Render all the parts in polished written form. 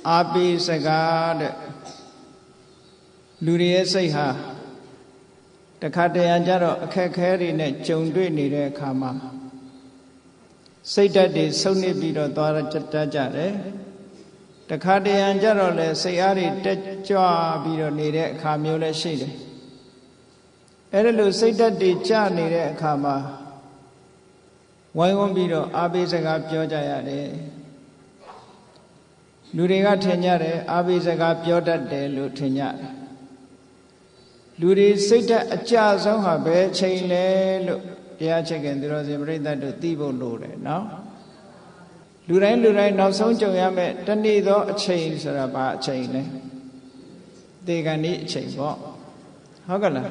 အာပိစကားတဲ့လူတွေရဲ့စိတ်ဟာတခါတရံကြတော့အခက်ခဲတွေနဲ့ကြုံတွေ့နေတဲ့အခါမှာစိတ်ဓာတ်တွေဆုတ်နစ်ပြီးတော့သွားတတ်ကြတယ်တခါတရံကြတော့လေစိတ်အားတွေတက်ကြွပြီးတော့နေတဲ့အခါမျိုးလည်းရှိတယ်အဲ့ဒါလို့စိတ်ဓာတ်တွေကျနေတဲ့အခါမှာဝိုင်းဝန်းပြီးတော့အာပိစကားပြောကြရတယ်လူတွေကထင်ကြတယ်အာပိစကားပြောတတ်တယ်လို့ထင်ကြတယ်လူတွေစိတ်ဓာတ်အကျဆုံးဟာဘယ်ချိန်လဲလို့တရားချက်ခင်သူတော်စင်ပြိဿတ်တို့သိဖို့လိုတယ်နော်လူတိုင်းနောက်ဆုံးကြုံရမယ့်တနေ့သောအချိန်ဆိုတာဘာအချိန်လဲသေကံဤအချိန်ပေါ့ဟုတ်ကလား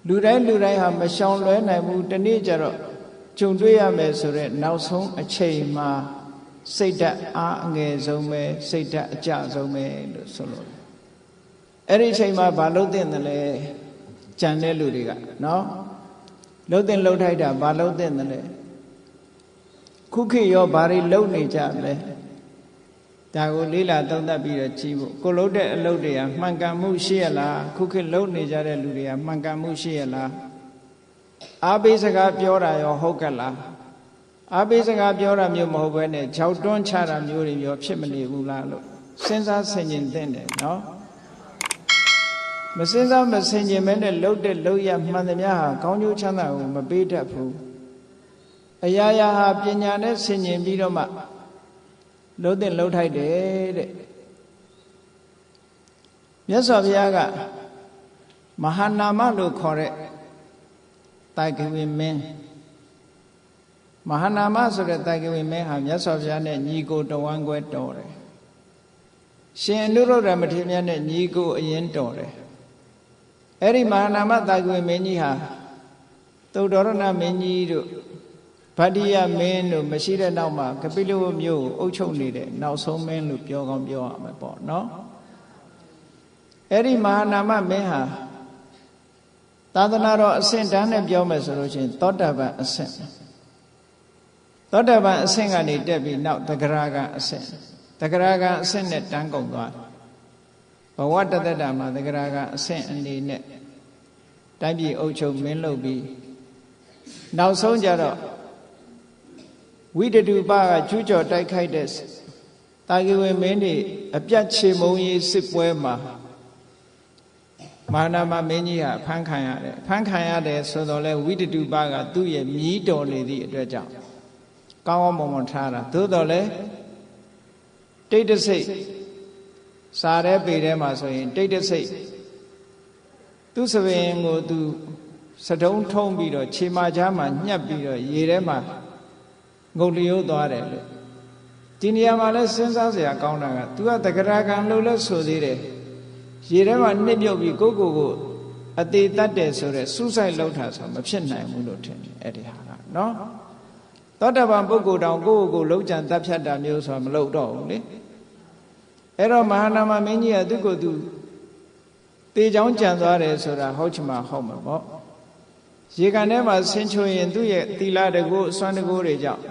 လူတိုင်းဟာမရှောင်လွဲနိုင်ဘူးတနေ့ကျတော့ကြုံတွေ့ရမယ်ဆိုတော့နောက်ဆုံးအချိန်မှာစိတ်ဓာတ်အားအငယ်ဆုံးပဲစိတ်ဓာတ်အကျဆုံးပဲလို့ဆိုလို့အဲ့ဒီအချိန်မှာဘာလုပ်သင့်တယ်လဲကြံတဲ့လူတွေကနော်လှုပ်သင့်လှုပ်ထိုက်တာဘာလှုပ်သင့်တယ်လဲခုခေတ်ရောဘာတွေလှုပ်နေကြလဲဒါကိုလေးလာသုံးသပ်ပြီးတော့ကြည့်ဖို့ကိုလှုပ်တဲ့အလုပ်တွေကမှန်ကန်မှုရှိရလားခုခေတ်လှုပ်နေကြတဲ့လူတွေကမှန်ကန်မှုရှိရလားအာပိစကားပြောတာရောဟုတ်ကလားအာပိစကားပြောတာမျိုးမဟုတ်ဘဲနဲ့ခြောက်တွန်းချတာမျိုးတွေရောဖြစ်မနေဘူးလားလို့စဉ်းစားဆင်ခြင်သင့်တယ်နော်မစဉ်းစားမဆင်ခြင်မဲနဲ့လှုပ်တဲ့လှုပ်ရမှန်သမျှဟာကောင်းကျိုးချမ်းသာကိုမပေးတတ်ဘူးအရာရာဟာပညာနဲ့ဆင်ခြင်ပြီးတော့မှလှုပ်တဲ့လှုပ်ထိုက်တယ်တဲ့မြတ်စွာဘုရားကမဟာနာမလို့ခေါ်တဲ့တိုက်ကဝေမင်းမဟာနာမဆိုတဲ့တိုက်ကဝေမင်းဟာမြတ်စွာဘုရားနဲ့ညီကိုတဝမ်းခွဲတော်တယ်ရှင်အနုရုဒ္ဓမထေရမြတ်နဲ့ညီကိုအရင်တော်တယ်အဲ့ဒီမဟာနာမတိုက်ကဝေမင်းကြီးဟာသုတ္တရဏမင်းကြီးတို့ဗတ္တိယမင်းတို့မရှိတဲ့နောက်မှာကပိလဝမြို့ကိုအုပ်ချုပ်နေတဲ့နောက်ဆုံးမင်းလို့ပြောကောင်းပြောရမယ်ပေါ့နော်အဲ့ဒီမဟာနာမမင်းဟာသာသနာတော်အဆင့်တန်းနဲ့ပြောမယ်ဆိုလို့ရှိရင်သောတာပန်အဆင့်သောတာပန်အဆင့်ကနေတက်ပြီးနောက်သဂရဂံအဆင့်သဂရဂံအဆင့်နဲ့တန်းကုန်သွားဘဝတသက်တာမှာသဂရဂံအဆင့်အနေနဲ့တိုင်းပြည်အုပ်ချုပ်မင်းလုပ်ပြီးနောက်ဆုံးကြတော့ဝိတတုပကကျူးကျော်တိုက်ခိုက်တဲ့တာဂိဝေမင်းတွေအပြတ်ချေမုံရေးစစ်ပွဲမှာမဟာနာမမင်းကြီးဟာဖမ်းခံရတယ်ဆိုတော့လဲဝိတတုပကသူ့ရဲ့မြည်တော်နေသည့်အတွက်ကြောင့်ကောင်းကောင်းမွန်မွန်ထားတာသို့တော်လဲတိတ်တဆိတ်စားတဲ့ပေထဲမှာဆိုရင်တိတ်တဆိတ်သူ့စပင်ကိုသူစတုံးထုံးပြီးတော့ခြေမချားမှာညှပ်ပြီးတော့ရေထဲမှာငုတ်လျိုးသွားတယ်လို့ဒီနေရာမှာလဲစဉ်းစားစရာကောင်းတာက तू ကတဂရကံလို့လဲဆိုသေးတယ်ရေထဲမှာနှစ်မြုပ်ပြီးကိုအသေးတတ်တယ်ဆိုတော့စူးစိုက်လောက်တာဆိုမဖြစ်နိုင်ဘူးလို့ထင်တယ်အဲ့ဒီဟာကနော်သောတာပန်ပုဂ္ဂိုလ်တောင်ကိုလုံးကြံတတ်ဖြတ်တာမျိုးဆိုတာမလုပ်တော့ဘူးလေအဲ့တော့မဟာနာမမင်းကြီးကသူ့ကိုယ်သူတေချောင်းကြံသွားတယ်ဆိုတာဟုတ်ချင်မှဟုတ်မှာပေါ့ရေကန်ထဲမှာဆင်းချိုရင်သူ့ရဲ့သီလတကူအစွမ်းတကူတွေကြောင့်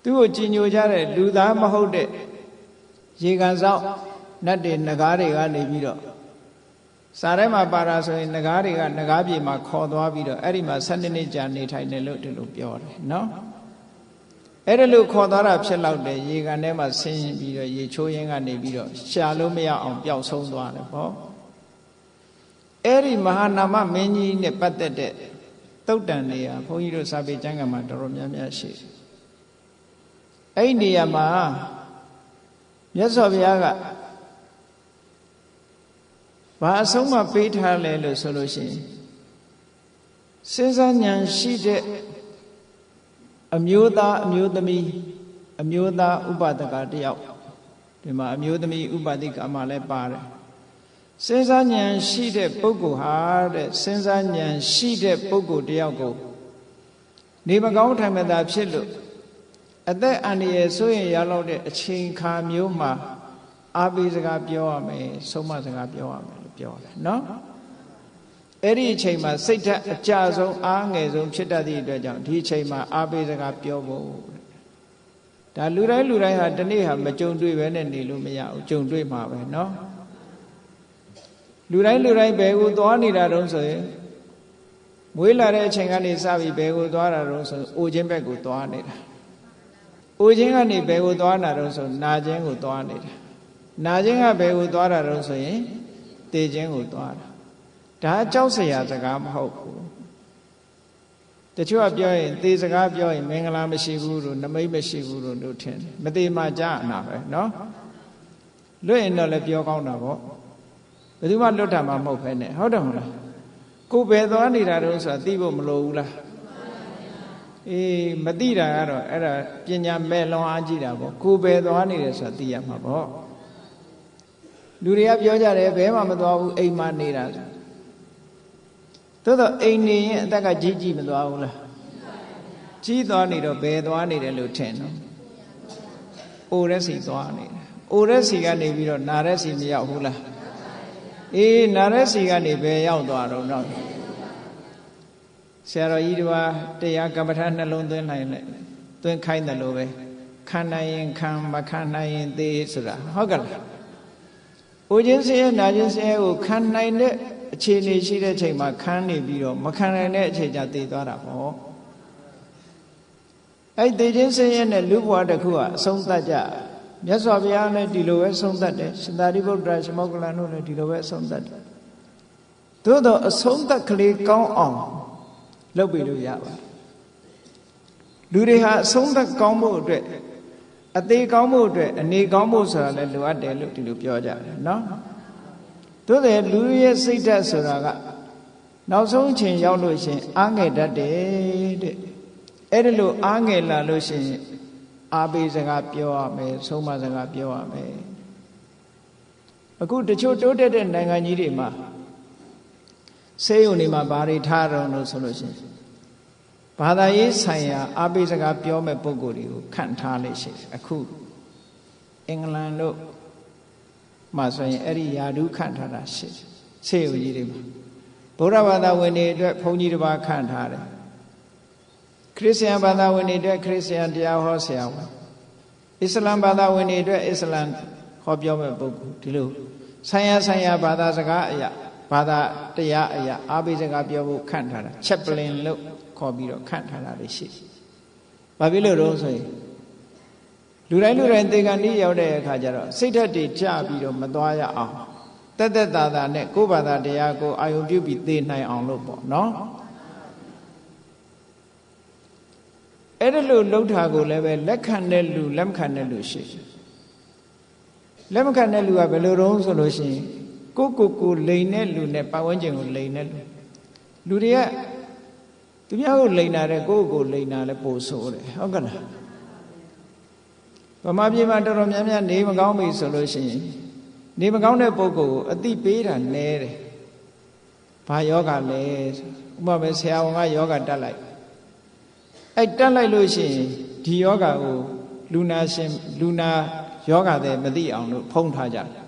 သူ့ကိုကြည်ညိုကြတဲ့လူသားမဟုတ်တဲ့ရေကန်ဆောင်နတ်တွေနဂါးတွေကနေပြီးတော့စားထဲမှာပါတာဆိုရင်နဂါးတွေကနဂါးပြေမှာခေါ်သွားပြီးတော့အဲ့ဒီမှာ12နှစ်ကြာနေထိုင်တယ်လို့ဒီလိုပြောတယ်နော်အဲ့ဒါလို့ခေါ်သွားတာဖြစ်လောက်တယ်ရေကန်ထဲမှာဆင်းရင်ပြီးတော့ရေချိုးရင်းကနေပြီးတော့ရှာလို့မရအောင်ပျောက်ဆုံးသွားတယ်ပေါ့အဲ့ဒီမဟာနာမမင်းကြီးနဲ့ပတ်သက်တဲ့သုတ်တန်နေရာဘုန်းကြီးတို့စာပေကျမ်းဂန်မှာတော်တော်များများရှိတယ်အဲ့ဒီနေရာမှာမြတ်စွာဘုရားကဘာအဆုံးမပေးထားလဲလို့ဆိုလို့ရှိရင်စဉ်းစားဉာဏ်ရှိတဲ့အမျိုးသားအမျိုးသမီးအမျိုးသားဥပဒကတယောက်ဒီမှာအမျိုးသမီးဥပဒိကမှာလည်းပါတယ်စဉ်းစားဉာဏ်ရှိတဲ့ပုဂ္ဂိုလ်ဟာတဲ့စဉ်းစားဉာဏ်ရှိတဲ့ပုဂ္ဂိုလ်တယောက်ကိုနေမကောင်းထိုင်မသာဖြစ်လို့အသက်အန္တရာယ်ဆိုရင်ရလောက်တဲ့အချိန်ခါမျိုးမှာအာပိစကားပြောရမယ်ဆုံးမစကားပြောရမယ်လို့ပြောတယ်နော်အဲ့ဒီအချိန်မှာစိတ်ဓာတ်အကျဆုံးအားငယ်ဆုံးဖြစ်တတ်သည့်အတွက်ကြောင့်ဒီအချိန်မှာအာပိစကားပြောဖို့ ဒါလူတိုင်းဟာတနေ့ဟာမကြုံတွေ့ပဲနဲ့နေလို့မရဘူးကြုံတွေ့မှာပဲเนาะလူတိုင်းဘယ်ကိုသွားနေတာတုံးဆိုရင်မွေးလာတဲ့အချိန်ကနေစပြီးဘယ်ကိုသွားတာတုံးဆိုအိုခြင်းဘက်ကိုသွားနေတာအိုခြင်းကနေဘယ်ကိုသွားတာတုံးဆိုနာခြင်းကိုသွားနေတာနာခြင်းကဘယ်ကိုသွားတာတုံးဆိုရင်တေခြင်းကိုသွားတာဒါကြောက်စရာစကားမဟုတ်ဘူးတချို့ကပြောရင်သေစကားပြောရင်မင်္ဂလာမရှိဘူးလို့နမိတ်မရှိဘူးလို့ထင်တယ်မသေးမှကြားအနာပဲเนาะလွတ်ရင်တော့လည်းပြောကောင်းတာပေါ့ဘယ်သူမှလွတ်တာမှမဟုတ်ပဲနဲ့ဟုတ်တယ်မဟုတ်လားကိုယ်ပဲသွားနေတာတော့ဆိုတာသိဖို့မလိုဘူးလားအေးမသိတာကတော့အဲ့ဒါပညာမဲ့လွန်အားကြီးတာပေါ့ကိုယ်ပဲသွားနေတယ်ဆိုတာသိရမှာပေါ့လူတွေကပြောကြတယ်ဘဲမှမသွားဘူးအိမ်မှာနေတာသို့တော့အိမ်နေရင်အသက်ကကြီးမသွားဘူးလားကြီးသွားနေတော့ဘယ်သွားနေတယ်လို့ထင်တော့အိုရက်စီသွားနေတယ်အိုရက်စီကနေပြီးတော့နာရက်စီမရောက်ဘူးလားအေးနာရက်စီကနေဘယ်ရောက်သွားတော့နောက်ဆရာတော်ကြီးတို့ကတရားကမ္မထာနှလုံးသွင်းလိုက်လဲသွင်းခိုင်းတယ်လို့ပဲခံနိုင်ရင်ခံမခံနိုင်ရင်သေဆိုတာဟုတ်ကဲ့လားအိုခြင်းဆင်းရဲနာခြင်းဆင်းရဲကိုခံနိုင်တဲ့အခြေအနေရှိတဲ့ချိန်မှာခံနေပြီးတော့မခံနိုင်တဲ့အချိန်ကျသေသွားတာပေါ့အဲ့သေခြင်းဆင်းရဲနဲ့လူဘဝတစ်ခုကအဆုံးသတ်ကြမြတ်စွာဘုရားလည်းဒီလိုပဲဆုံးသတ်တယ်ရှင်သာရိပုတ္တရာရှင်မောဂလန်တို့လည်းဒီလိုပဲဆုံးသတ်တယ်သို့တော့အဆုံးသတ်ကလေးကောင်းအောင်လုပ်ပြီးလို့ရပါတယ်လူတွေဟာအဆုံးသတ်ကောင်းဖို့အတွက်အသေးကောင်းဖို့အတွက်အနေကောင်းဖို့ဆိုတာလည်းလိုအပ်တယ်လို့ဒီလိုပြောကြတယ်နော်သို့တယ်လူရဲ့စိတ်ဓာတ်ဆိုတာကနောက်ဆုံးအချိန်ရောက်လို့ရှင်အားငယ်တတ်တယ်တဲ့အဲ့ဒါလို့အားငယ်လာလို့ရှင်အားပေးစကားပြောရမယ်ဆုံးမစကားပြောရမယ်အခုတချို့တိုးတက်တဲ့နိုင်ငံကြီးတွေမှာဆေးရုံတွေမှာဘာတွေထားတော့လို့ဆိုလို့ရှင်ဘာသာရေးဆိုင်ရာအားပေးစကားပြောမဲ့ပုံကိုယ်တွေကိုခန့်ထားလိမ့်ရှိအခုအင်္ဂလန်တို့မှာဆိုရင်အဲ့ဒီယာဓုခန့်ထားတာရှိဆေးရုံကြီးတွေမှာဗုဒ္ဓဘာသာဝင်တွေအတွက်ဘုန်းကြီးတစ်ပါးခန့်ထားတယ်ခရစ်ယာန်ဘာသာဝင်တွေအတွက်ခရစ်ယာန်တရားဟောဆရာဝန်အစ္စလမ်ဘာသာဝင်တွေအတွက်အစ္စလမ်ဟောပြောမဲ့ပုဂ္ဂိုလ်ဒီလိုဆိုင်ရာဘာသာစကားအရာဘာသာတရားအရာအားပေးစကားပြောဖို့ခန့်ထားတာချက်ပလင်လို့ခေါ်ပြီးတော့ခန့်ထားတာတွေရှိ။ဘာဖြစ်လို့တော့ဆိုရင်လူတိုင်းသေကံဤရောက်တဲ့အခါကျတော့စိတ်ဓာတ်တွေကြပြီးတော့မသွားရအောင်တက်တာနဲ့ကိုယ်ဘာသာတရားကိုအာယုံပြုပြီးသိနိုင်အောင်လို့ပေါ့နော်။အဲ့ဒါလို့လှုပ်တာကိုလည်းပဲလက်ခံတဲ့လူလက်မခံတဲ့လူရှိလက်မခံတဲ့လူကဘယ်လိုတုံးဆိုလို့ရှိရင်ကိုလိန်တဲ့လူနဲ့ပတ်ဝန်းကျင်ကိုလိန်တဲ့လူတွေကသူများကိုလိန်တာတဲ့ကိုလိန်တာလည်းပို့ဆိုးတယ်ဟုတ်ကဲ့လားဗမာပြည်မှာတော်တော်များများနေမကောင်းပြီဆိုလို့ရှိရင်နေမကောင်းတဲ့ပုဂ္ဂိုလ်ကိုအတိပေးတာနည်းတယ်ဘာယောဂလဲဥပမာပဲဆရာဝန်ကယောဂတက်လိုက်အဲ့တက်လိုက်လို့ရှိရင်ဒီယောဂကိုလူနာယောဂတဲ့မသိအောင်လို့ဖုံးထားကြတယ်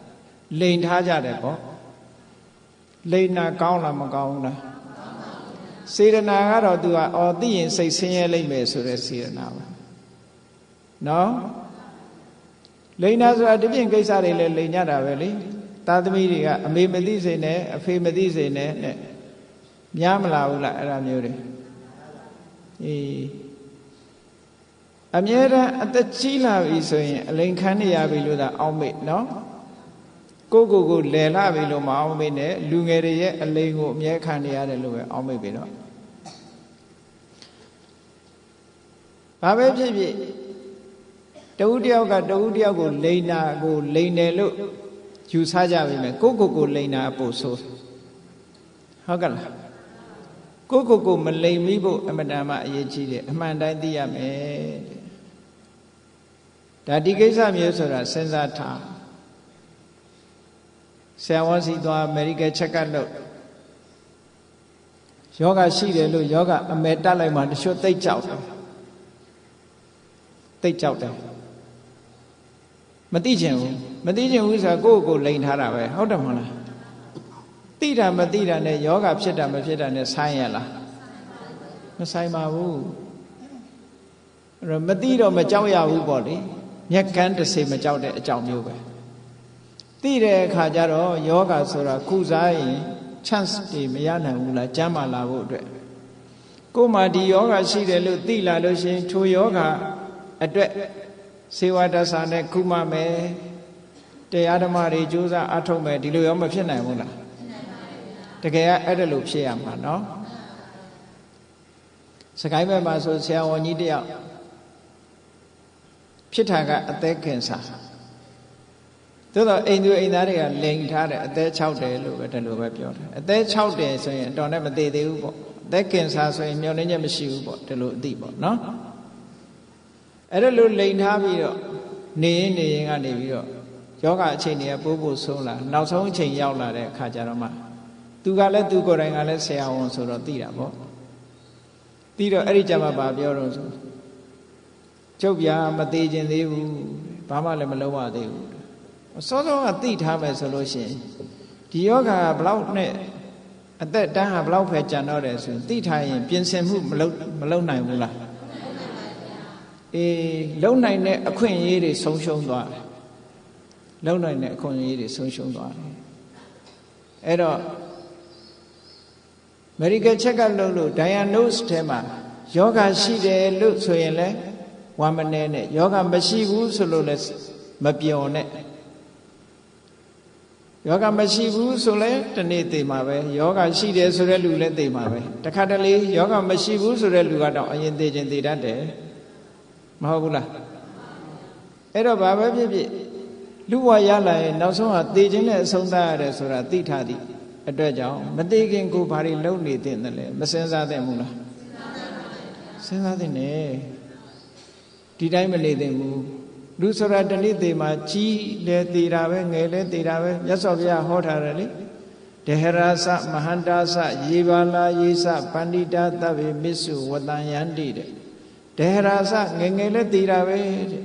လိန်ထားကြတယ်ပေါ့လိန်နာကောင်းလားမကောင်းဘူးလားစေရနာကတော့ तू ကအော်သိရင်စိတ်ဆင်းရဲလိမ့်မယ်ဆိုတဲ့စေရနာပါနော်လိန်နာဆိုတာဒီပြင်ကိစ္စတွေလည်းလိန်ကြတာပဲလေသားသမီးတွေကအမေမသိစေနဲ့အဖေမသိစေနဲ့များမလာဘူးလားအဲ့ဒါမျိုးတွေအေးအမြဲတမ်းအသက်ကြီးလာပြီဆိုရင်အလိန်ခံနေရပြီလို့သာအောက်မေ့နော်ကိုလည်လာပြီလို့မအောင်မေ့နဲ့လူငယ်တွေရဲ့အလိန်ကိုအမြဲခံနေရတယ်လို့ပဲအောက်မေ့ပြီတော့ဘာပဲဖြစ်ဖြစ်တဦးတယောက်ကတဦးတယောက်ကိုလိန်နာကိုလိန်တယ်လို့ယူဆကြပြီမယ်ကိုလိန်နာအဖို့ဆိုဟုတ်ကဲ့လားကိုမလိန်မိဖို့အမတန်မှအရေးကြီးတယ်အမှန်တိုင်းသိရမယ်ဒါဒီကိစ္စမျိုးဆိုတာစဉ်းစားထားဆရာဝန်စီသွား medical check up လုပ်ယောဂရှိတယ်လို့ယောဂအမယ်တက်လိုက်မှတချို့သိကြောက်တယ်မသိချင်ဘူးဆိုတာကိုလိန်ထားတာပဲဟုတ်တယ်မဟုတ်လားသိတာမသိတာနဲ့ယောဂဖြစ်တာမဖြစ်တာနဲ့ဆိုင်ရလားမဆိုင်ပါဘူး မသိတော့မကြောက်ရဘူးပေါ့လေမျက်ကန်းတစ်စေမကြောက်တဲ့အကြောင်းမျိုးပဲသိတဲ့အခါကျတော့ယောဂဆိုတာကုစားရင် chance တွေမရနိုင်ဘူးလားကျမ်းမာလာဖို့အတွက်ကိုယ်မှာဒီယောဂရှိတယ်လို့သိလာလို့ရှိရင်ထိုယောဂအတွက်စေဝတ္တဆာနဲ့ကုမမယ်တရားဓမ္မတွေကြိုးစားအထောက်မယ်ဒီလိုရောမဖြစ်နိုင်ဘူးလားတကယ်ကအဲ့ဒါလိုဖြစ်ရမှာနော်စကိုင်းဘက်မှာဆိုဆရာဝန်ကြီးတယောက်ဖြစ်တာကအသက်ကင်ဆာသို့တော့အိမ်သူအိမ်သားတွေကလိန်ထားတယ်အသက်60လို့ပဲဒီလိုပဲပြောတယ်အသက်60ဆိုရင်အတော်နဲ့မသေးသေးဘူးပေါ့အသက်ကင်ဆာဆိုရင်မျောလင်းချက်မရှိဘူးပေါ့ဒီလိုအသိပေါ့နော်အဲ့ဒါလိုလိန်ထားပြီးတော့နေရင်ကနေပြီးတော့ယောဂအချိန်တွေကပို့ဆုံးလာနောက်ဆုံးအချိန်ရောက်လာတဲ့အခါကျတော့မှသူကလည်းသူကိုယ်တိုင်ကလည်းဆရာဝန်ဆိုတော့သိတာပေါ့သိတော့အဲ့ဒီကြမှာပြောတော့ဆိုကျုပ်ပြမသေးခြင်းသေးဘူးဘာမှလည်းမလုပ်ရသေးဘူးစောစောကသိထားမယ်ဆိုလို့ရှိရင်ဒီယောဂဘလောက်နဲ့အသက်တန်းဟာဘလောက်ပဲကြံတော့တယ်ဆိုရင်သိထားရင်ပြင်ဆင်မှုမလုပ်နိုင်ဘူးလားလုံနိုင်တဲ့အခွင့်အရေးတွေဆုံးရှုံးသွားတယ်လုံနိုင်တဲ့အခွင့်အရေးတွေဆုံးရှုံးသွားတယ်အဲ့တော့ medical check up လုပ်လို့ diagnose ထဲမှာယောဂရှိတယ်လို့ဆိုရင်လည်းဝမ်းမနေနဲ့ယောဂမရှိဘူးဆိုလို့လည်းမပြောနဲ့ယောဂမရှိဘူးဆိုလဲတနေ့သိမှာပဲယောဂရှိတယ်ဆိုတဲ့လူလည်းသိမှာပဲတခါတလေယောဂမရှိဘူးဆိုတဲ့လူကတော့အရင်သိချင်းသိတတ်တယ်မဟုတ်ဘူးလားအဲ့တော့ဘာပဲဖြစ်ဖြစ်လူဘဝရလာရင်နောက်ဆုံးဟာသိချင်းနဲ့အဆုံးသတ်ရတယ်ဆိုတာသိထားသည်အတွက်ကြောင့်မသိခင်ကိုဘာတွေလုပ်နေသင့်တယ်လဲမစင်စားသင့်ဘူးလားစဉ်းစားသင့်တယ်ဒီတိုင်းမနေသင့်ဘူးလူဆိုတာတနေ့သေးမှာကြီးလဲသေးတာပဲငယ်လဲသေးတာပဲမြတ်စွာဘုရားဟောထားတယ်လေဒေဟရာစမဟန္တာစယေဘာလာယေစပန္တိတာသဗ္ဗေမစ္စုဝတံယန္တိတဲ့ဒေဟရာစငယ်ငယ်လဲသေးတာပဲတဲ့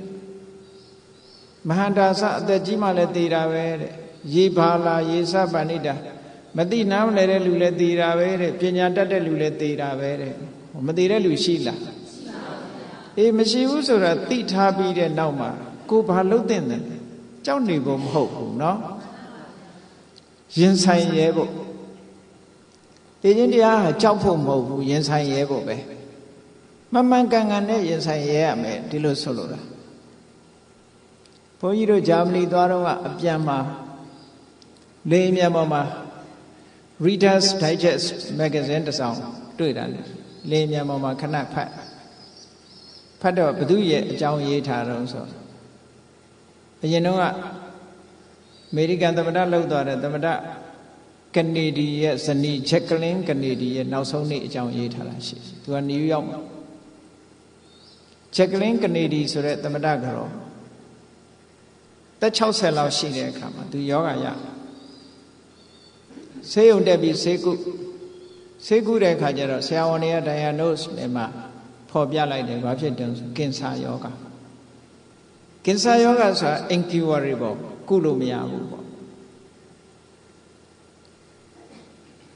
မဟန္တာစအသက်ကြီးမှလည်းသေးတာပဲတဲ့ယေဘာလာယေစပန္တိတာမသိနားမလဲတဲ့လူလည်းသေးတာပဲတဲ့ပညာတတ်တဲ့လူလည်းသေးတာပဲတဲ့မသေးတဲ့လူရှိလားမရှိဘူးဆိုတာသိထားပြီးတဲ့နောက်မှာကိုဘာလုပ်တဲ့လဲကြောက်နေဖို့မဟုတ်ဘူးเนาะရင်ဆိုင်ရဲဖို့ခြင်းတရားဟာကြောက်ဖို့မဟုတ်ဘူးရင်ဆိုင်ရဲဖို့ပဲမှန်မှန်ကန်ကန်နဲ့ရင်ဆိုင်ရဲရမယ်ဒီလိုဆိုလိုတာဘုန်းကြီးတို့ဂျာမနီသွားတော့ကအပြန်မှာလေမြန်ပေါ်မှာ Reader's Digest magazine တစ်စောင်တွေ့တာလေမြန်ပေါ်မှာခဏဖတ်တော့ဘသူရဲ့အကြောင်းရေးထားတော့ဆိုအရင်တော့အမေရိကန်သမ္မတလောက်သွားတဲ့သမ္မတကနေဒီရဲ့ဇနီးချက်ကလင်းကနေဒီရဲ့နောက်ဆုံးနေ့အကြောင်းရေးထားတာရှိသူကနယူးယောက်မှာချက်ကလင်းကနေဒီဆိုတဲ့သမ္မတကတော့သက်60လောက်ရှိတဲ့အခါမှာသူယောဂရဆေးရုံတက်ပြီးဆေးကုတဲ့အခါကျတော့ဆရာဝန်တွေက diagnose နဲ့မှဖော်ပြလိုက်တယ်ဘာဖြစ်တယ်ဆိုကင်ဆာယောဂကင်ဆာယောဂဆိုတာ incurable ကုလို့မရဘူးပေါ့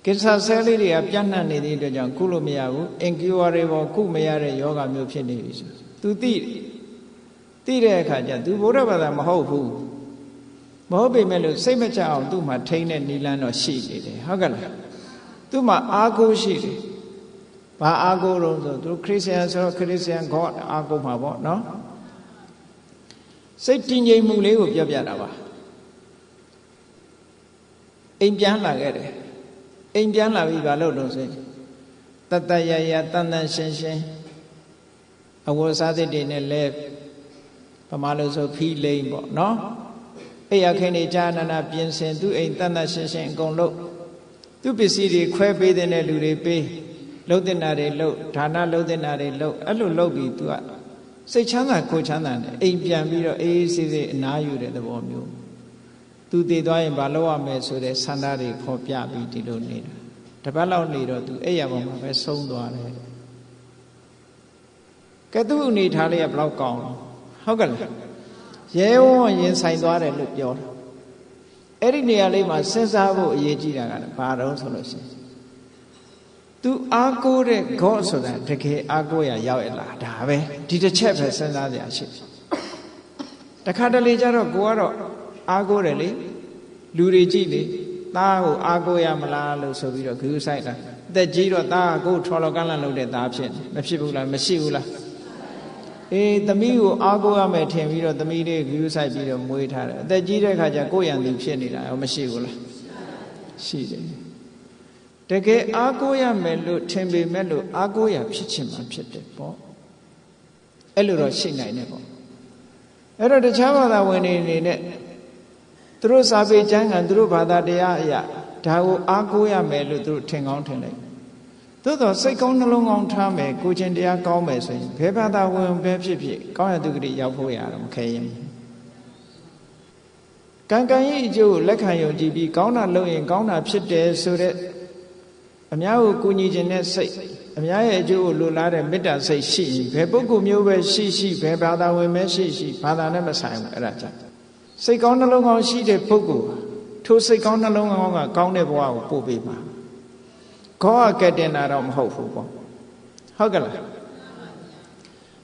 ကင်ဆာဆဲလေးတွေကပြန့်နှံ့နေတဲ့အတွက်ကြောင့်ကုလို့မရဘူး incurable ကုမရတဲ့ယောဂမျိုးဖြစ်နေပြီဆိုသူသိတဲ့အခါကျသူဗုဒ္ဓဘာသာမဟုတ်ဘူးမဟုတ်ပေမဲ့လို့စိတ်မချအောင်သူ့မှာထိန်းတဲ့နိလန်းတော့ရှိနေတယ်ဟုတ်ကဲ့လားသူ့မှာအားကိုးရှိတယ်ဘာအားကိုးတော့ဆိုသူခရစ်ယာန်ဆိုတော့ခရစ်ယာန် God အားကိုးမှာပေါ့နော်စိတ်တည်ငြိမ်မှုလေးကိုပြောပြတာပါအိမ်ပြန်လာခဲ့တယ်အိမ်ပြန်လာပြီးဘာလုပ်လို့ဆိုရင်တတရရတန်တန်ရှင်းရှင်းအဝတ်စားသစ်တွေနဲ့လဲဗမာလို့ဆိုဖီးလိမ့်ပေါ့နော်အဲ့ရခင်းနေကြာနာနာပြင်ဆင်သူ့အိမ်တန်တန်ရှင်းရှင်းအကုန်လုပ်သူ့ပစ္စည်းတွေခွဲပေးတဲ့လူတွေပေးလှုပ်တဲ့နာတွေလှုပ်ဌာနလှုပ်တဲ့နာတွေလှုပ်အဲ့လိုလှုပ်ပြီးသူကစိတ်ချမ်းသာကိုယ်ချမ်းသာနဲ့အိမ်ပြန်ပြီးတော့အေးအေးဆေးဆေးအနားယူတဲ့သဘောမျိုးသူတည်သွားရင်ဘာလုပ်ရမလဲဆိုတဲ့ဆန္ဒတွေဖော်ပြပြီးဒီလိုနေတာတပတ်လောက်နေတော့သူအဲ့ရပေါ်မှာပဲဆုံးသွားတယ်ကဲသူ့အနေထားလေးကဘလောက်ကောင်းဟုတ်ကဲ့လားရဲဝံ့ရင်ဆိုင်သွားတယ်လို့ပြောတာအဲ့ဒီနေရာလေးမှာစဉ်းစားဖို့အရေးကြီးတာကဘာတော့ဆိုလို့ရှိရင် သူအားကိုးတဲ့ဂေါ့ဆိုတာတကယ်အားကိုးရရောက်ရလားဒါပဲဒီတစ်ချက်ပဲစဉ်းစားကြရရှိတခါတလေကျတော့ကိုကတော့အားကိုးတယ်လေလူတွေကြည့်လေသားကိုအားကိုးရမလားလို့ဆိုပြီးတော့ဂရုစိုက်တာအသက်ကြီးတော့သားကိုထော်လော်ကန့်လန့်လုပ်တဲ့သားဖြစ်မဖြစ်ဘူးလားမရှိဘူးလားအေးသမီးကိုအားကိုးရမယ်ထင်ပြီးတော့သမီးလေးဂရုစိုက်ပြီးတော့မွေးထားတယ်အသက်ကြီးတဲ့ခါကျကိုယ့်ရန်သူဖြစ်နေတာရောမရှိဘူးလားရှိတယ်တကယ်အားကိုးရမယ်လို့ထင်ပေမဲ့လို့အားကိုးရဖြစ်ချင်မှဖြစ်တယ်ပေါ့အဲ့လိုတော့ရှိနိုင်တယ်ပေါ့အဲ့တော့တခြားဘာသာဝင်တွေအနေနဲ့သူတို့စာပေကျမ်းဂန်သူတို့ဘာသာတရားအရာဒါကိုအားကိုးရမယ်လို့သူတို့ထင်ကောင်းထင်လိုက်သို့တော့စိတ်ကောင်းနှလုံးကောင်းထားမယ်ကိုချင်းတရားကောင်းမယ်ဆိုရင်ဘယ်ဘာသာဝင်ပဲဖြစ်ဖြစ်ကောင်းရသူကတိရောက်ဖို့ရတော့မခဲရင်ကံကံရဲ့အကျိုးကိုလက်ခံယုံကြည်ပြီးကောင်းတာလုပ်ရင်ကောင်းတာဖြစ်တယ်ဆိုတဲ့အများကိုကူညီခြင်းနဲ့စိတ်အများရဲ့အကျိုးကိုလိုလားတဲ့မေတ္တာစိတ်ရှိရင်ဘယ်ပုဂ္ဂိုလ်မျိုးပဲရှိဘယ်ဘာသာဝင်ပဲရှိဘာသာနဲ့မဆိုင်ဘူးအဲ့ဒါကြောင့်စိတ်ကောင်းနှလုံးကောင်းရှိတဲ့ပုဂ္ဂိုလ်ထိုစိတ်ကောင်းနှလုံးကောင်းကကောင်းတဲ့ဘဝကိုပို့ပေးပါခေါ်ကတင်တာတော့မဟုတ်ဘူးပေါ့ဟုတ်ကဲ့လား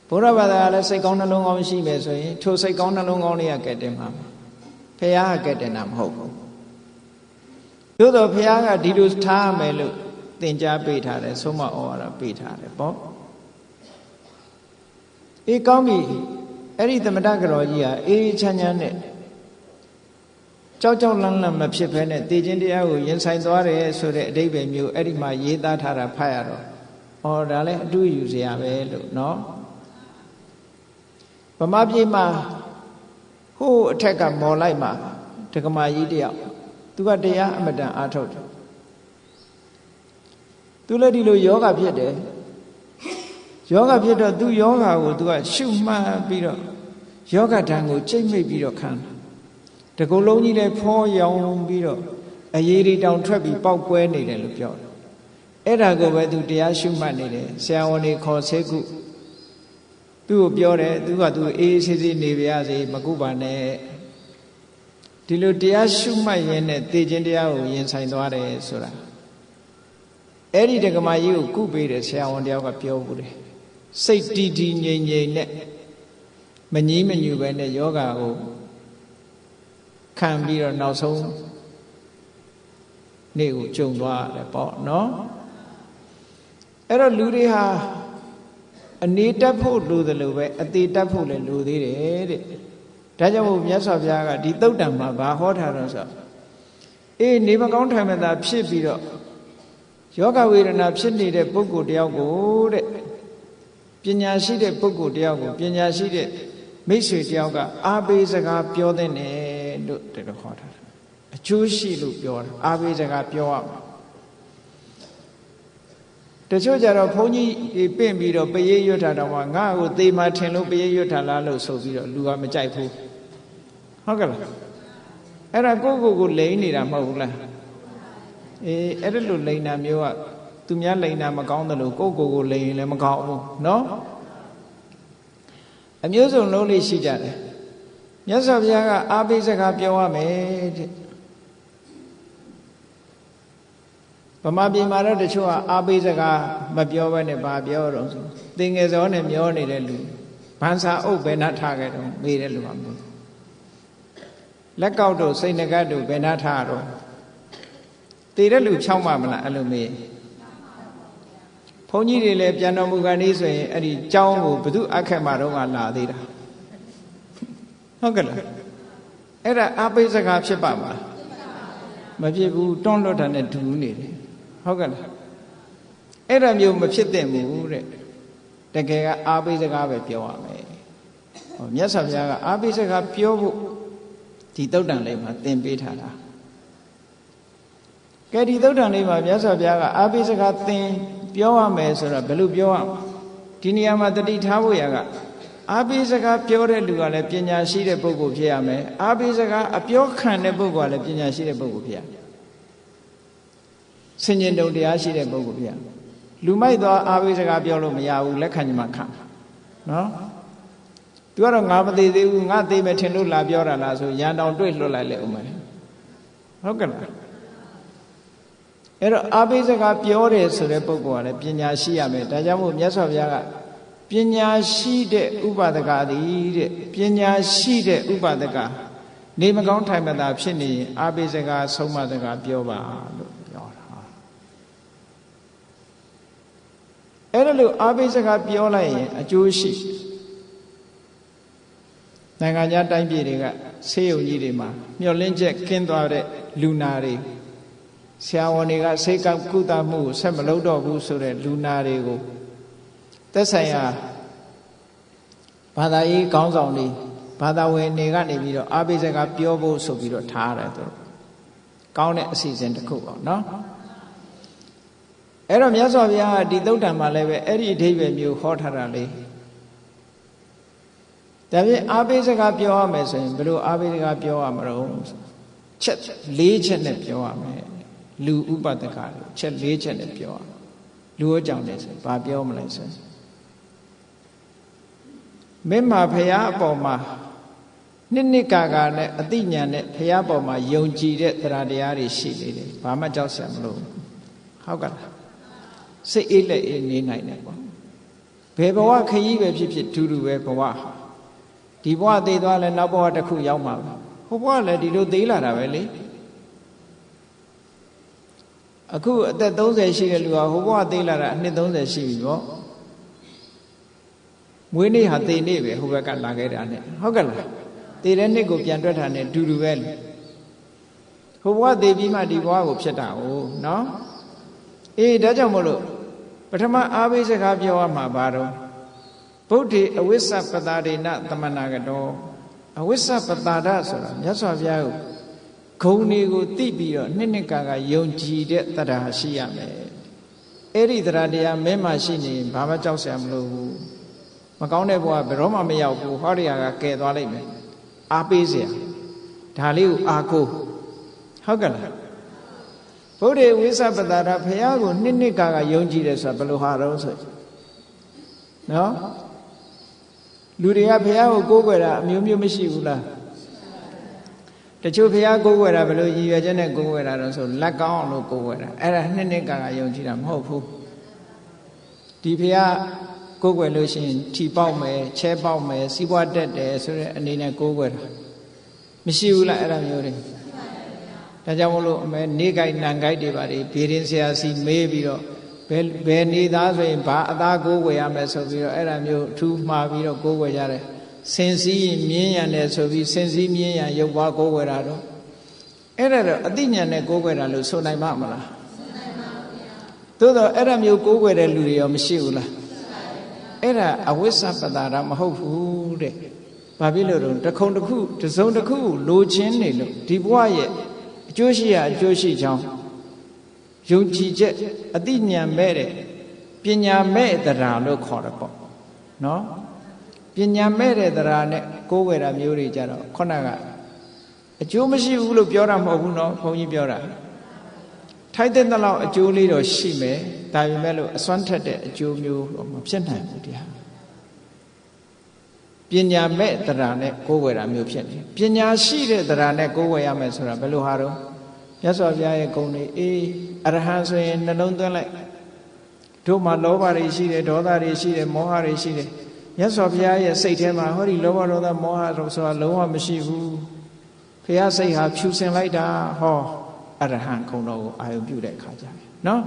ဘုရားဘာသာကလည်းစိတ်ကောင်းနှလုံးကောင်းရှိမယ်ဆိုရင်ထိုစိတ်ကောင်းနှလုံးကောင်းလေးကတင်ပါဖះကတင်တာမဟုတ်ဘူးသို့တော့ဖះကဒီလိုထားမယ်လို့သင်ကြားပေးထားတယ်ဆုံးမဩဝါဒပေးထားတယ်ပေါ့အေးကောင်းပြီအဲ့ဒီသမထကတော်ကြီးဟာအေးချမ်းချမ်းနဲ့ကြောက်လန့်လန့်မဖြစ်ဘဲနဲ့တေခြင်းတရားကိုရင်ဆိုင်သွားတယ်ဆိုတဲ့အဓိပ္ပာယ်မျိုးအဲ့ဒီမှာရေးသားထားတာဖတ်ရတော့ဩဒါလည်းအတူယူစရာပဲလို့နော်ဗမာပြည်မှာဟိုးအထက်ကမော်လိုက်မှာဒကမာကြီးတယောက်သူကတရားအမတန်အားထုတ်တယ်သူလည်းဒီလိုယောဂဖြစ်တယ်ယောဂဖြစ်တော့သူယောဂကိုသူကရှုမှတ်ပြီးတော့ယောဂဓာတ်ကိုကြိတ်မိတ်ပြီးတော့ခံတကူလုံးကြီးလည်းဖောရောင်ပြီးတော့အရေးတွေတောင်ထွက်ပြီးပေါက်ကွဲနေတယ်လို့ပြောတယ်အဲ့ဒါကိုပဲသူတရားရှုမှတ်နေတယ်ဆရာဝန်တွေခေါ်ဆေးကုသူ့ကိုပြောတယ်သူကသူအေးဆေးဆေးနေပါရစေမကုပါနဲ့ဒီလိုတရားရှုမှတ်ရင်းနဲ့သိခြင်းတရားကိုရင်ဆိုင်သွားတယ်ဆိုတာအဲ့ဒီဒကမာကြီးကိုကုပေးတယ်ဆရာဝန်တယောက်ကပြောဘူးတယ်စိတ်တည်ငြိမ်နဲ့မငြီးမညူပဲနဲ့ယောဂါကိုခံပြီးတော့နောက်ဆုံးနေ့ကိုကြုံသွားတယ်ပေါ့နော်အဲ့တော့လူတွေဟာအနေတက်ဖို့လိုသလိုပဲအသေးတက်ဖို့လည်းလိုသေးတယ်တဲ့ဒါကြောင့်မို့မြတ်စွာဘုရားကဒီသုတ်တံမှာဘာဟောထားတော့ဆိုအေးနေမကောင်းထိုင်မသာဖြစ်ပြီးတော့ယောဂဝေဒနာဖြစ်နေတဲ့ပုဂ္ဂိုလ်တယောက်ကိုတဲ့ပညာရှိတဲ့ပုဂ္ဂိုလ်တယောက်ကိုပညာရှိတဲ့မိတ်ဆွေတယောက်ကအားပေးစကားပြောတဲ့နဲ့လို့တကယ်ခေါ်ထားတာအကျိုးရှိလို့ပြောတာအားပေးစကားပြောရမှာတချို့ကြတော့ဘုန်းကြီးပင့်ပြီးတော့ပရိရွတ်ထားတော့မှငါ့ကိုသေမှထင်လို့ပရိရွတ်ထားလားလို့ဆိုပြီးတော့လူကမကြိုက်ဘူးဟုတ်ကဲ့လားအဲ့ဒါကိုလိန်နေတာမဟုတ်ဘူးလားအေးအဲ့ဒါလိုလိန်တာမျိုးကသူများလိန်တာမကောင်းတယ်လို့ကိုလိန်ရင်လည်းမကောင်းဘူးနော်အမျိုးစုံလုံးလေးရှိကြတယ်မြတ်စွာဘုရားကအားပေးစကားပြောရမယ်တဲ့ဗမာပြည်မှာတော့တချို့ကအားပေးစကားမပြောဘဲနဲ့ဘာပြောတော့ဆိုသင်ငယ်စောနဲ့မျောနေတဲ့လူဗန်စာအုပ်ဘယ်နှထားခဲ့တော့မေးတဲ့လူကမေးလက်ကောက်တို့စိတ်နှကတ်တို့ဘယ်နှထားတော့တည်တဲ့လူဖြောင်းမှမလားအဲ့လိုမေးဘုန်းကြီးတွေလည်းပြန်တော်မူကန်ဤဆိုရင်အဲ့ဒီကျောင်းကိုဘသူအခက်မှတော့ကလာသေးတာဟုတ်ကဲ့လားအဲ့ဒါအားပေးစကားဖြစ်ပါမလားမဖြစ်ဘူးတွန်းလွတ်တာနဲ့ဒူးနေတယ်ဟုတ်ကဲ့လားအဲ့ဒါမျိုးမဖြစ်သင့်ဘူးတဲ့တကယ်ကအားပေးစကားပဲပြောရမယ်ဟောမြတ်စွာဘုရားကအားပေးစကားပြောဖို့ဒီသုတ်တံလေးမှာသင်ပေးထားတာကဲဒီသုတ်တံလေးမှာမြတ်စွာဘုရားကအားပေးစကားသင်ပြောရမယ်ဆိုတော့ဘယ်လိုပြောရမလဲဒီနေရာမှာတတိထားဖို့ရကအားပေးစကားပြောတဲ့လူကလည်းပညာရှိတဲ့ပုဂ္ဂိုလ်ဖြစ်ရမယ်အားပေးစကားအပြောခံတဲ့ပုဂ္ဂိုလ်ကလည်းပညာရှိတဲ့ပုဂ္ဂိုလ်ဖြစ်ရမယ်ဆင်ញင်တုံတရားရှိတဲ့ပုဂ္ဂိုလ်ဖြစ်ရမယ်လူမိုက်သွားအားပေးစကားပြောလို့မရဘူးလက်ခံညမှာခံနော်သူကတော့ငါမသေးသေးဘူးငါသေးမယ်ထင်လို့လာပြောတာလားဆိုရန်တောင်တွေ့လွတ်လိုက်လေဦးမယ်ဟုတ်ကဲ့လား အဲ့တော့အာဘိစကားပြောတယ်ဆိုတဲ့ပုဂ္ဂိုလ်ကလည်းပညာရှိရမယ်ဒါကြောင့်မို့မြတ်စွာဘုရားကပညာရှိတဲ့ဥပဒကသည်တဲ့ပညာရှိတဲ့ဥပဒကနေမကောင်းထိုင်မသာဖြစ်နေရင်အာဘိစကားဆုံးမစကားပြောပါလို့ပြောတာအဲ့ဒါလို့အာဘိစကားပြောလိုက်ရင်အကျိုးရှိနိုင်ငံခြားတိုင်းပြည်တွေကဆေးရုံကြီးတွေမှာမျှော်လင့်ချက်ကင်းသွားတဲ့လူနာတွေဆရာဝန်တွေကစိတ်ကောက်ကုသမှုကိုဆက်မလုပ်တော့ဘူးဆိုတဲ့လူနာတွေကိုသက်ဆိုင်ရာဘာသာရေးခေါင်းဆောင်တွေဘာသာဝင်တွေကနေပြီးတော့အာဘိစကားပြောဖို့ဆိုပြီးတော့ထားရတယ်သူကောင်းတဲ့အစီအစဉ်တစ်ခုပေါ့နော်အဲ့တော့မြတ်စွာဘုရားကဒီသုတ်တံမှာလည်းပဲအဲ့ဒီအဓိပ္ပာယ်မျိုးဟောထားတာလေဒါဖြင့်အာဘိစကားပြောရမယ်ဆိုရင်ဘယ်လိုအာဘိစကားပြောရမလို့ချက်၄ချက်နဲ့ပြောရမယ်လူဥပဒကချက်၄ချက်နဲ့ပြောရမယ်လူအကြောင်းနဲ့ဆိုဘာပြောမလဲဆိုမင်းမှာဖရာအပေါ်မှာနှစ်ကာနဲ့အတိညာနဲ့ဖရာပေါ်မှာယုံကြည်တဲ့တရားတရားတွေရှိနေတယ်ဘာမှကြောက်စရာမလိုဟုတ်ကလားစိတ်အေးလက်အေးနေနိုင်တယ်ပေါ့ဘယ်ဘဝခရီးပဲဖြစ်ဖြစ်တူတူပဲဘဝဒီဘဝသေးသွားလဲနောက်ဘဝတစ်ခုရောက်မှာပဲဟိုဘဝလည်းဒီလိုသေးလာတာပဲလေအခုအသက်30ရှိတဲ့လူကဟိုဘဝသေးလာတာအနှစ်30ရှိပြီပေါ့မွေးနေ့ဟာသေနေ့ပဲဟိုဘက်ကလာခဲ့တာနဲ့ဟုတ်ကဲ့လားသေတဲ့နှစ်ကိုပြန်တွက်တာနဲ့တူတူပဲလေဟိုဘဝသေပြီးမှဒီဘဝကိုဖြစ်တာ哦နော်အေးဒါကြောင့်မို့လို့ပထမအာဘိစကားပြောရမှာဘာတော့ဗုဒ္ဓေအဝိစ္စပတာဒေနသမနာကတောအဝိစ္စပတာဒဆိုတာမြတ်စွာဘုရားကိုဂုဏ်တွေကိုသိပြီးတော့နှစ်ကာယုံကြည်တဲ့တရားရှိရမယ်အဲ့ဒီတရားတရားမင်းမှရှိနေရင်ဘာမှကြောက်စရာမလိုဘူးမကောင်းတဲ့ဘဝဘယ်တော့မှမရောက်ဘူးဟောဒီဟာကကယ်သွားလိုက်မယ်အားပေးစရာဒါလေးကိုအားကိုးဟုတ်ကဲ့လားဗုဒ္ဓေဝိစ္စပတာဒဘုရားကိုနှစ်ကာယုံကြည်တယ်ဆိုတာဘယ်လိုဟာတော့ဆိုနော်လူတွေကဘုရားကိုကိုးကွယ်တာအမျိုးမျိုးမရှိဘူးလားတချို့ဘုရားကိုးကွယ်တာဘယ်လိုရည်ရွယ်ချက်နဲ့ကိုးကွယ်တာတော့ဆိုလက်ကောင်းအောင်လို့ကိုးကွယ်တာအဲ့ဒါနှစ်ကာယုံကြည်တာမဟုတ်ဘူးဒီဘုရားကိုးကွယ်လို့ရှိရင်ထီပေါက်မယ်ချဲပေါက်မယ်စီးပွားတက်တယ်ဆိုတဲ့အနေနဲ့ကိုးကွယ်တာမရှိဘူးလားအဲ့ဒါမျိုးတွေဒါကြောင့်မလို့အမေနေကြိုက်နံကြိုက်တွေပါလေဘေးရင်ဆရာစီမေးပြီးတော့ဘယ်နေသားဆိုရင်ဘာအသားကိုးကွယ်ရမယ်ဆိုပြီးတော့အဲ့ဒါမျိုးထူးမှားပြီးတော့ကိုးကွယ်ကြတယ်စင်စည်းမြင်းရံတယ်ဆိုပြီးစင်စည်းမြင်းရံရုပ်ပွားကိုးကွယ်တာတော့အဲ့ဒါတော့အတိညာနဲ့ကိုးကွယ်တာလို့ဆိုနိုင်ပါမလားဆိုနိုင်ပါဘူးဗျာသို့တော့အဲ့ဒါမျိုးကိုးကွယ်တဲ့လူတွေရောမရှိဘူးလားအဲ့ဒါအဝိစ္စပတာဒမဟုတ်ဘူးတဲ့ဘာဖြစ်လို့တော့တခုံတစ်ခုတစုံတစ်ခုလိုချင်နေလို့ဒီဘဝရဲ့အကျိုးရှိရာအကျိုးရှိချောင်းယုံကြည်ချက်အတိညာမဲ့တဲ့ပညာမဲ့တရားလို့ခေါ်တယ်ပေါ့နော်ပညာမဲ့တဲ့တရားနဲ့ကိုးကွယ်တာမျိုးတွေကြတော့ခုနကအကျိုးမရှိဘူးလို့ပြောတာမဟုတ်ဘူးနော်ဘုန်းကြီးပြောတာထိုက်တဲ့လောက်အကျိုးလေးတော့ရှိမယ်ဒါပေမဲ့လို့အစွမ်းထက်တဲ့အကျိုးမျိုးတော့မဖြစ်နိုင်ဘူးတရားပညာမဲ့တရားနဲ့ကိုးကွယ်တာမျိုးဖြစ်နေပညာရှိတဲ့တရားနဲ့ကိုးကွယ်ရမယ်ဆိုတာဘယ်လိုဟာတော့မြတ်စွာဘုရားရဲ့ဂုဏ်တွေအေးအရဟံဆိုရင်နှလုံးသွင်းလိုက်တို့မှာလောဘတွေရှိတယ်ဒေါသတွေရှိတယ်မောဟတွေရှိတယ်မြတ်စွာဘုရားရဲ့စိတ်ထဲမှာဟောဒီလောဘဒေါသမောဟတို့ဆိုတာလုံးဝမရှိဘူးဘုရားစိတ်ဟာဖြူစင်လိုက်တာဟောအရဟံဂုဏ်တော်ကိုအာရုံပြုတဲ့အခါကျတယ်နော်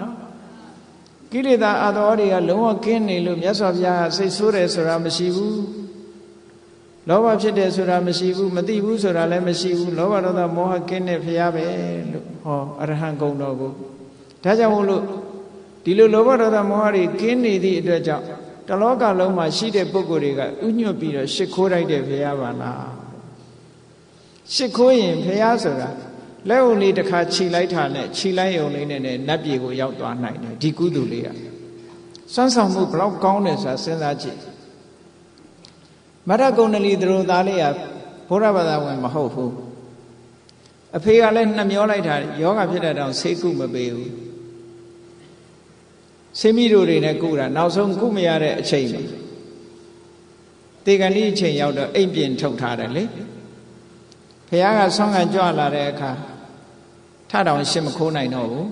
ကိလေသာအတော်တွေကလုံးဝကင်းနေလို့မြတ်စွာဘုရားစိတ်ဆိုးတယ်ဆိုတာမရှိဘူးလောဘဖြစ်တယ်ဆိုတာမရှိဘူးမသိဘူးဆိုတာလည်းမရှိဘူးလောဘဒေါသမောဟကင်းတဲ့ဘုရားပဲလို့ဟောအရဟံဂုဏ်တော်ကိုဒါကြောင့်မို့လို့ဒီလိုလောဘဒေါသမောဟတွေကင်းနေသည့်အတွက်ကြောင့်တလောကလုံးမှာရှိတဲ့ပုဂ္ဂိုလ်တွေကဥညွတ်ပြီးတော့ရှ िख ိုးလိုက်တဲ့ဘုရားပါလားရှ िख ိုးရင်ဘုရားဆိုတာလက်ုံလေးတစ်ခါခြိလိုက်တာနဲ့ခြိလိုက်ုံလေးနဲ့နတ်ပြည်ကိုရောက်သွားနိုင်တယ်ဒီကုသိုလ်လေးကစွမ်းဆောင်မှုဘလောက်ကောင်းတယ်ဆိုတာစဉ်းစားကြည့်မရဂုဏလီသူတို့သားလေးကဘုရားဘာသာဝင်မဟုတ်ဘူးအဖေကလည်းနှမျောလိုက်တာယောဂဖြစ်တဲ့တောင်ဆေးကုမပေးဘူးဆေးမိတို့တွေနဲ့ကုတာနောက်ဆုံးကုမရတဲ့အချိန်မှာတေဂဏိအချိန်ရောက်တော့အိမ်ပြင်ထုတ်ထားတယ်လေဘုရားကဆောင်းကန်ကြွလာတဲ့အခါထတောင်ရှင်းမခိုးနိုင်တော့ဘူး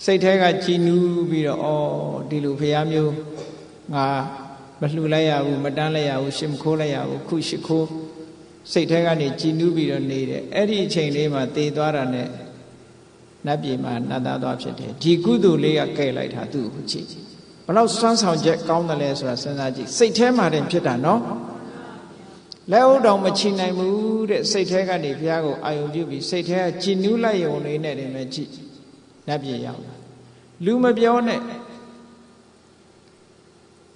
စိတ်ထဲကကြည်နူးပြီးတော့ဩဒီလိုဖရာမျိုးငါမလှူလိုက်ရဘူးမတန်းလိုက်ရဘူးရှစ်မခိုးလိုက်ရဘူးခုရှစ်ခိုးစိတ်ထဲကနေကြည်နူးပြီးတော့နေတယ်အဲ့ဒီအချိန်လေးမှာတည်သွားတာနဲ့နတ်ပြည်မှာနတ်သားသွားဖြစ်တယ်ဒီကုသိုလ်လေးကကဲလိုက်တာသူ့ကိုကြည့်ဘလောက်စွမ်းဆောင်ချက်ကောင်းတယ်လဲဆိုတာစဉ်းစားကြည့်စိတ်ထဲမှာတင်ဖြစ်တာနော်လက်ဥတော်မချီနိုင်ဘူးတဲ့စိတ်ထဲကနေဘုရားကိုအာယုံပြုပြီးစိတ်ထဲကကြည်နူးလိုက်ရုံလေးနဲ့တင်ပဲကြည့်နတ်ပြည်ရောက်လာလူမပြောနဲ့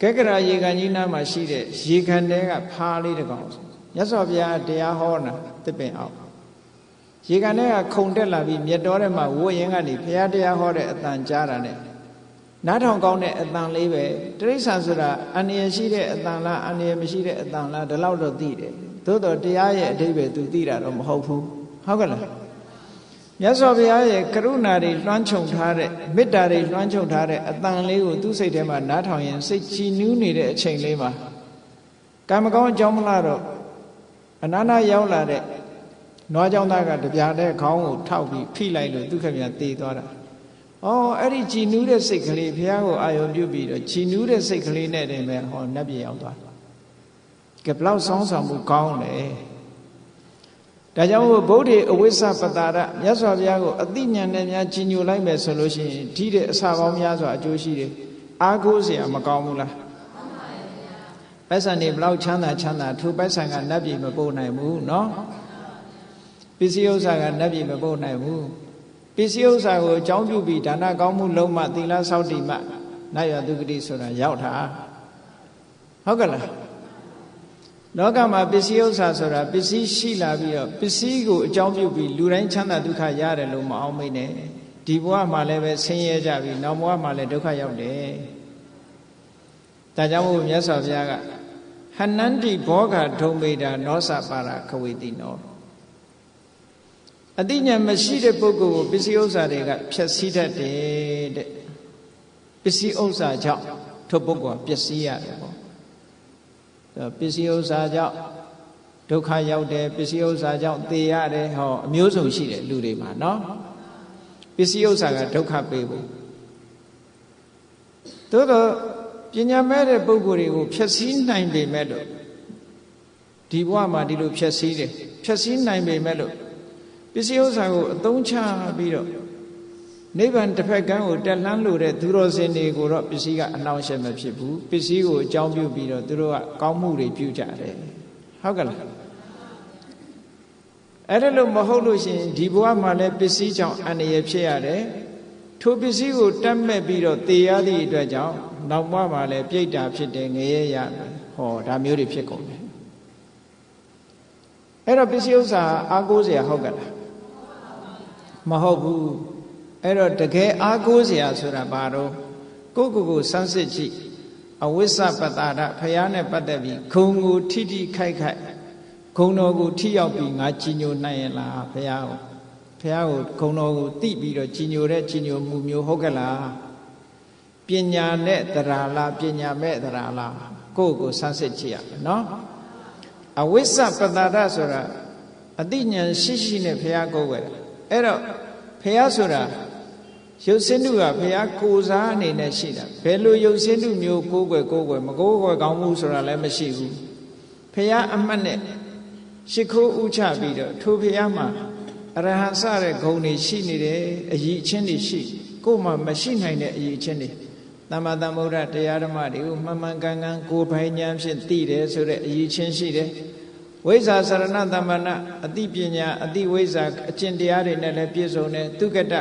ကဲကရာရေကန်ကြီးနားမှာရှိတဲ့ရေကန်တဲကဖားလေးတစ်ကောင်မြတ်စွာဘုရားတရားဟောတာတစ်ပင်အောင်ရေကန်ထဲကခုန်တက်လာပြီးမြတ်တော်ထဲမှာဝတ်ရင်ကနေဘုရားတရားဟောတဲ့အတန်ကြားတာနဲ့နားထောင်ကောင်းတဲ့အတန်လေးပဲတိရစ္ဆာန်ဆိုတာအန္တရာယ်ရှိတဲ့အတန်လားအန္တရာယ်မရှိတဲ့အတန်လားဒီလောက်တော့သိတယ်သို့တော့တရားရဲ့အဓိပ္ပာယ် तू သိတာတော့မဟုတ်ဘူးဟုတ်ကဲ့လားမြတ်စွာဘုရားရဲ့ကရုဏာတွေလွှမ်းခြုံထားတဲ့မေတ္တာတွေလွှမ်းခြုံထားတဲ့အတန်လေးကိုသူ့စိတ်ထဲမှာနားထောင်ရင်စိတ်ကြည်နူးနေတဲ့အချိန်လေးမှာကံမကောင်းအကြောင်းမလားတော့အနာနာရောက်လာတဲ့နွားကြောင့်သားကတပြားတဲ့ခေါင်းကိုထောက်ပြီးဖိလိုက်လို့သူခမရတေးသွားတာ။အော်အဲ့ဒီကြည်နူးတဲ့စိတ်ကလေးဘုရားကိုအာရုံပြုပြီးတော့ကြည်နူးတဲ့စိတ်ကလေးနဲ့တည်းပဲဟောနတ်ပြည်ရောက်သွား။ကဲဘလောက်ဆောင်းဆောင်မှုကောင်းလဲ။ဒါကြောင့်ဗုဒ္ဓေအဝိဇ္ဇပတာရမြတ်စွာဘုရားကိုအသိဉာဏ်နဲ့များကြည်ညိုလိုက်မယ်ဆိုလို့ရှိရင်ဒီတဲ့အစာပေါင်းများစွာအကျိုးရှိတယ်။အားကိုးစရာမကောင်းဘူးလား။ပိုက်ဆံတွေဘလောက်ချမ်းသာထိုပိုက်ဆံကနတ်ပြည်မပို့နိုင်ဘူးနော်ပစ္စည်းဥစ္စာကနတ်ပြည်မပို့နိုင်ဘူးပစ္စည်းဥစ္စာကိုအကြောင်းပြုပြီးဒါနကောင်းမှုလုံးမှသီလဆောက်တည်မှနတ်ရသုဂတိဆိုတာရောက်တာဟုတ်ကဲ့လားလောကမှာပစ္စည်းဥစ္စာဆိုတာပစ္စည်းရှိလာပြီးတော့ပစ္စည်းကိုအကြောင်းပြုပြီးလူတိုင်းချမ်းသာဒုက္ခရတယ်လို့မအောင်မိနဲ့ဒီဘဝမှာလည်းပဲဆင်းရဲကြပြီနောက်ဘဝမှာလည်းဒုက္ခရောက်တယ်ဒါကြောင့်မို့မြတ်စွာဘုရားကဟနန္တိဘောဂဒုံမေတာနောစပါရခဝေတိနောအတိညာမရှိတဲ့ပုဂ္ဂိုလ်ကိုပစ္စည်းဥစ္စာတွေကဖျက်ဆီးတတ်တယ်တဲ့ပစ္စည်းဥစ္စာကြောင့်ထိုပုဂ္ဂိုလ်ကပျက်စီးရတယ်ပေါ့ပစ္စည်းဥစ္စာကြောင့်ဒုက္ခရောက်တယ်ပစ္စည်းဥစ္စာကြောင့်သေရတယ်ဟောအမျိုးစုံရှိတယ်လူတွေမှာနော်ပစ္စည်းဥစ္စာကဒုက္ခပေးဖို့သို့တော့ပညာမဲ့တဲ့ပုဂ္ဂိုလ်တွေကိုဖျက်ဆီးနိုင်ပေမဲ့လို့ဒီဘဝမှာဒီလိုဖျက်ဆီးတယ်ဖျက်ဆီးနိုင်ပေမဲ့လို့ပစ္စည်းဥစ္စာကိုအသုံးချပြီးတော့နိဗ္ဗာန်တစ်ဖက်ကန်းကိုတက်လှမ်းလို့တဲ့သူတော်စင်တွေကိုတော့ပစ္စည်းကအနှောင့်အယှက်မဖြစ်ဘူးပစ္စည်းကိုအကြောင်းပြုပြီးတော့သူတို့ကကောင်းမှုတွေပြုကြတယ်ဟုတ်ကဲ့လားအဲ့ဒါလို့မဟုတ်လို့ရှိရင်ဒီဘဝမှာလည်းပစ္စည်းကြောင့်အန္တရာယ်ဖြစ်ရတယ်ထိုပစ္စည်းကိုတတ်မဲ့ပြီးတော့သေရသည့်အတွက်ကြောင့်နောက်ဘဝမှာလည်းပြိတ္တာဖြစ်တယ်ငရဲရမယ်ဟောဒါမျိုးတွေဖြစ်ကုန်တယ်အဲ့တော့ပစ္စည်းဥစ္စာအားကိုးစရာဟုတ်ကဲ့လားမဟုတ်ဘူးအဲ့တော့တကယ်အားကိုးစရာဆိုတာဘာတော့ကိုစမ်းစစ်ကြည့်အဝိဇ္ဇပတာရဖရာနဲ့ပတ်သက်ပြီးဂုံကိုထိထိခိုက်ခိုက်ဂုံတော်ကိုထိရောက်ပြီးငါကြည်ညိုနိုင်ရဲ့လားဖရာကိုဂုံတော်ကိုသိပြီးတော့ကြည်ညိုတဲ့ကြည်ညိုမှုမျိုးဟုတ်ကဲ့လားပညာနဲ့သရာလားပညာမဲ့သရာလားကိုစမ်းစစ်ကြည့်ရမယ်နော်အဝိဇ္ဇပတာရဆိုတာအသိဉာဏ်ရှိနဲ့ဖရာကိုယ်ပဲအဲ့တော့ဖះဆိုတာရုပ်စင်းတုကဖះကိုစားအနေနဲ့ရှိတာဘယ်လိုရုပ်စင်းတုမျိုးကိုးကွယ်မကိုးကွယ်ကောင်းမှုဆိုတာလည်းမရှိဘူးဖះအမှတ်နဲ့ရှ िख ိုးဥချပြီးတော့ထိုဖះမှာအရဟံစတဲ့ဂုဏ်တွေရှိနေတယ်အည်အချင်းတွေရှိကိုယ်မှမရှိနိုင်တဲ့အည်အချင်းတွေသမ္မာသမ္ဗုဒ္ဓတရားဓမ္မတွေကိုမှန်မှန်ကန်ကန်ကိုယ်ပိုင်ဉာဏ်ဖြင့်သိတယ်ဆိုတဲ့အည်အချင်းရှိတယ်ဝိဇ္ဇာစရဏသမ္မနာအတိပညာအတိဝိဇ္ဇာအကျင့်တရားတွေနဲ့လည်းပြည့်စုံတယ်သူကတ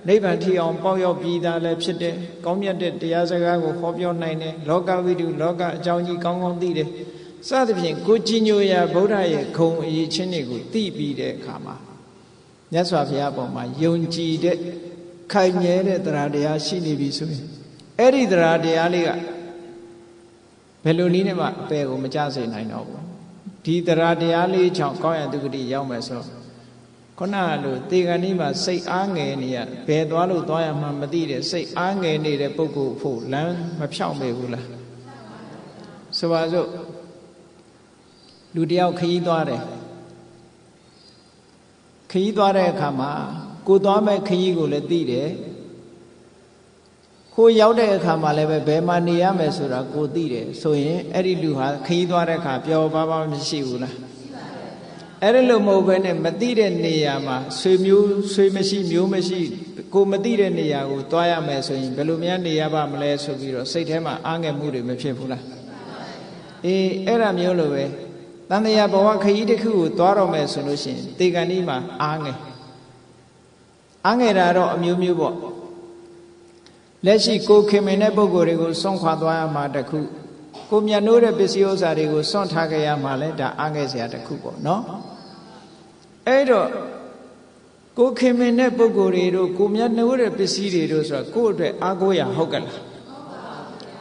နိဗ္ဗာန်ထီအောင်ပေါက်ရောက်ပြီးသားလည်းဖြစ်တယ်ကောင်းမြတ်တဲ့တရားစကားကိုဟောပြောနိုင်တယ်လောကဝိတုလောကအကြောင်းကြီးကောင်းကောင်းသိတယ်စသဖြင့်ကိုကြည်ညိုရာဗုဒ္ဓရဲ့ဂုံအရေးချင်းတွေကိုသိပြီးတဲ့အခါမှာမြတ်စွာဘုရားပေါ်မှာယုံကြည်တဲ့ခိုင်မြဲတဲ့တရားတရားရှိနေပြီဆိုရင်အဲ့ဒီတရားတရားလေးကဘယ်လိုနည်းနဲ့မှအပယ်ကိုမကျစေနိုင်တော့ဘူးဒီတရားတရားလေးကြောင့်ကောင်းရတုဂတိရောက်မယ်ဆိုခုနကလိုတေဂဏီမှာစိတ်အားငယ်နေရဘယ်သွားလို့သွားရမှမသိတဲ့စိတ်အားငယ်နေတဲ့ပုဂ္ဂိုလ်ဖို့လမ်းမဖြောင့်မေဘူးလားဆိုပါစို့လူတယောက်ခရီးသွားတယ်ခရီးသွားတဲ့အခါမှာကိုသွားမဲ့ခရီးကိုလည်းသိတယ် ကိုရောက်တဲ့အခါမှာလည်းပဲဘယ်မှာနေရမယ်ဆိုတာကိုသိတယ်ဆိုရင်အဲ့ဒီလူဟာခရီးသွားတဲ့အခါပျော်ပါပါမရှိဘူးလားအဲ့ဒီလိုမဟုတ်ဘဲနဲ့မသိတဲ့နေရာမှာဆွေမရှိမျိုးမရှိကိုမသိတဲ့နေရာကိုသွားရမယ်ဆိုရင်ဘယ်လိုများနေရပါမလဲဆိုပြီးတော့စိတ်ထဲမှာအားငယ်မှုတွေမဖြစ်ဘူးလားအေးအဲ့ဒါမျိုးလိုပဲတန်တရားဘဝခရီးတစ်ခုကိုသွားတော့မယ်ဆိုလို့ရှိရင်တေကန်ဒီမှာအားငယ်တာတော့အမျိုးမျိုးပေါ့လက်ရှိကိုခင်မင်တဲ့ပုဂ္ဂိုလ်တွေကိုစွန့်ခွာသွားရမှာတခုကိုမြတ်နိုးတဲ့ပစ္စည်းဥစ္စာတွေကိုစွန့်ထားကြရမှာလဲဒါအားငယ်စရာတခုပေါ့နော်အဲ့တော့ကိုခင်မင်တဲ့ပုဂ္ဂိုလ်တွေတို့ကိုမြတ်နိုးတဲ့ပစ္စည်းတွေတို့ဆိုတာကိုယ့်အတွက်အားကိုးရဟုတ်ကလား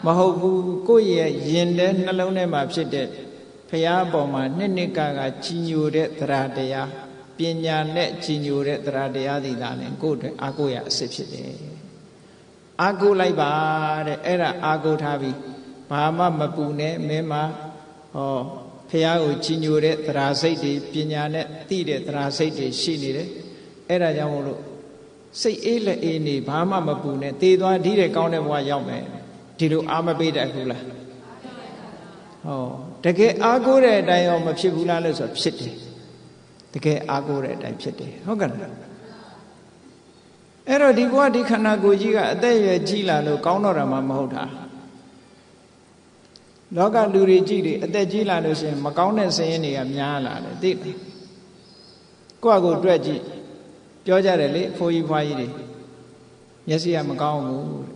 မဟုတ်ဘူးကိုယ့်ရဲ့ယင်တဲ့နှလုံးထဲမှာဖြစ်တဲ့ဖရာအပေါ်မှာနှစ်ကကြီးညိုတဲ့သရတရားပညာနဲ့ကြီးညိုတဲ့သရတရားတွေဒါလည်းကိုယ့်အတွက်အားကိုးရအစစ်ဖြစ်တယ်အားကိုးလိုက်ပါတဲ့အဲ့ဒါအားကိုးထားပြီးဘာမှမပူနဲ့မင်းမဟောဖရာကိုကြီးညိုတဲ့သရစိတ်တွေပညာနဲ့သိတဲ့သရစိတ်တွေရှိနေတယ်အဲ့ဒါကြောင့်မို့လို့စိတ်အေးလက်အေးနေဘာမှမပူနဲ့သေသွားဒီတဲ့ကောင်းတဲ့ဘဝရောက်မယ်ဒီလိုအားမပေးတတ်ဘူးလားဟောတကယ်အားကိုးတဲ့အတိုင်းရောမဖြစ်ဘူးလားလို့ဆိုဖြစ်တယ်တကယ်အားကိုးတဲ့အတိုင်းဖြစ်တယ်ဟုတ်ကဲ့လားအဲ့တော့ဒီဘဝဒီခန္ဓာကိုယ်ကြီးကအသက်အရွယ်ကြီးလာလို့ကောင်းတော့တာမှမဟုတ်တာလောကလူတွေကြည့်တယ်အသက်ကြီးလာလို့ရှိရင်မကောင်းတဲ့စရင်တွေကများလာတယ်သိလားကိုယ့်အကိုတွက်ကြည့်ပြောကြတယ်လေဖိုးကြီးဖွားကြီးတွေမျက်စိကမကောင်းဘူးတဲ့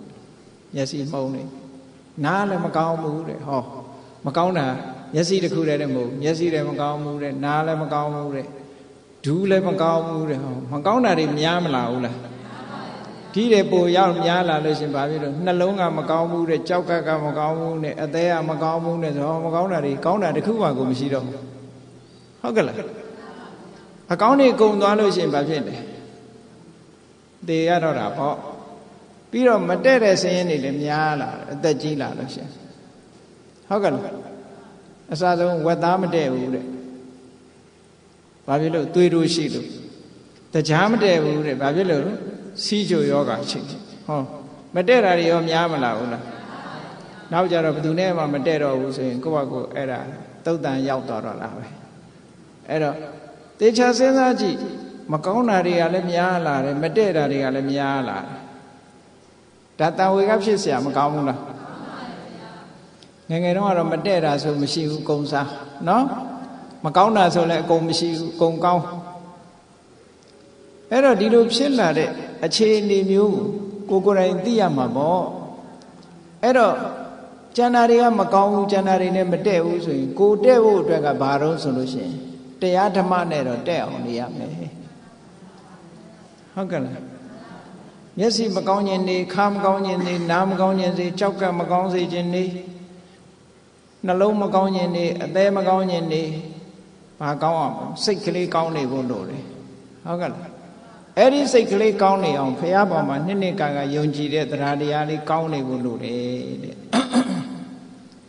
မျက်စိမှုံနေနားလည်းမကောင်းဘူးတဲ့ဟောမကောင်းတာမျက်စိတစ်ခုတည်းတည်းမဟုတ်မျက်စိလည်းမကောင်းဘူးတဲ့နားလည်းမကောင်းဘူးတဲ့ဒူးလည်းမကောင်းဘူးတဲ့ဟောမကောင်းတာတွေများမလားဘူးလားဒီတဲ့ပိုရောက်များလာလို့ရှင်ဘာဖြစ်လို့နှလုံးကမကောင်းဘူးတဲ့ကြောက်ကမကောင်းဘူးနဲ့အသေးကမကောင်းဘူးနဲ့ဆိုမကောင်းတာတွေကောင်းတာတစ်ခုမှကိုမရှိတော့ဘူးဟုတ်ကဲ့လားအကောင်းတွေကုန်သွားလို့ရှင်ဘာဖြစ်လဲတေရတော့တာပေါ့ပြီးတော့မတဲ့တဲ့ဆင်းရဲတွေလည်းများလာတယ်အသက်ကြီးလာလို့ရှင်ဟုတ်ကဲ့လားအစဆုံးဝက်သားမတဲ့ဘူးတဲ့ဘာဖြစ်လို့သွေးတို့ရှိလို့တရားမတဲ့ဘူးတဲ့ဘာဖြစ်လို့စီးကြိုယောဂရှိဟောမတဲ့တာတွေရောများမလားဘူးလားနောက်ကြတော့ဘယ်သူနဲ့မှမတဲ့တော့ဘူးဆိုရင်ကိုယ့်ဘက်ကိုအဲ့ဒါသုတ်တန်ရောက်သွားတော့လားပဲအဲ့တော့တေချာစဉ်းစားကြည့်မကောင်းတာတွေကလည်းများလာတယ်မတဲ့တာတွေကလည်းများလာတယ်ဒါတန်ဝေကဖြစ်เสียမကောင်းဘူးလားငယ်ငယ်တုန်းကတော့မတဲ့တာဆိုမရှိဘူးကုံစားနော်မကောင်းတာဆိုလည်းအကုန်မရှိဘူးကုံကောင်းအဲ့တော့ဒီလိုဖြစ်လာတဲ့အခြေအနေမျိုးကိုယ်တိုင်သိရမှာပေါ့အဲ့တော့ကျန်တာတွေကမကောင်းဘူးကျန်တာတွေနဲ့မတဲ့ဘူးဆိုရင်ကိုတဲ့ဖို့အတွက်ကဘာတော့ဆိုလို့ရှိရင်တရားဓမ္မနဲ့တော့တဲ့အောင်နေရမယ်ဟုတ်ကဲ့လားမျက်စိမကောင်းခြင်းနေခါမကောင်းခြင်းနေနားမကောင်းခြင်းစေကြောက်ကမကောင်းစေခြင်းနေနှလုံးမကောင်းခြင်းနေအသေးမကောင်းခြင်းနေဘာကောင်းအောင်စိတ်ကလေးကောင်းနေဖို့လိုတယ်ဟုတ်ကဲ့လားအဲ့ဒီစိတ်ကလေးကောင်းနေအောင်ဖရာပေါ်မှာနှစ်ကယုံကြည်တဲ့တရားတရားလေးကောင်းနေဖို့လိုတယ်တဲ့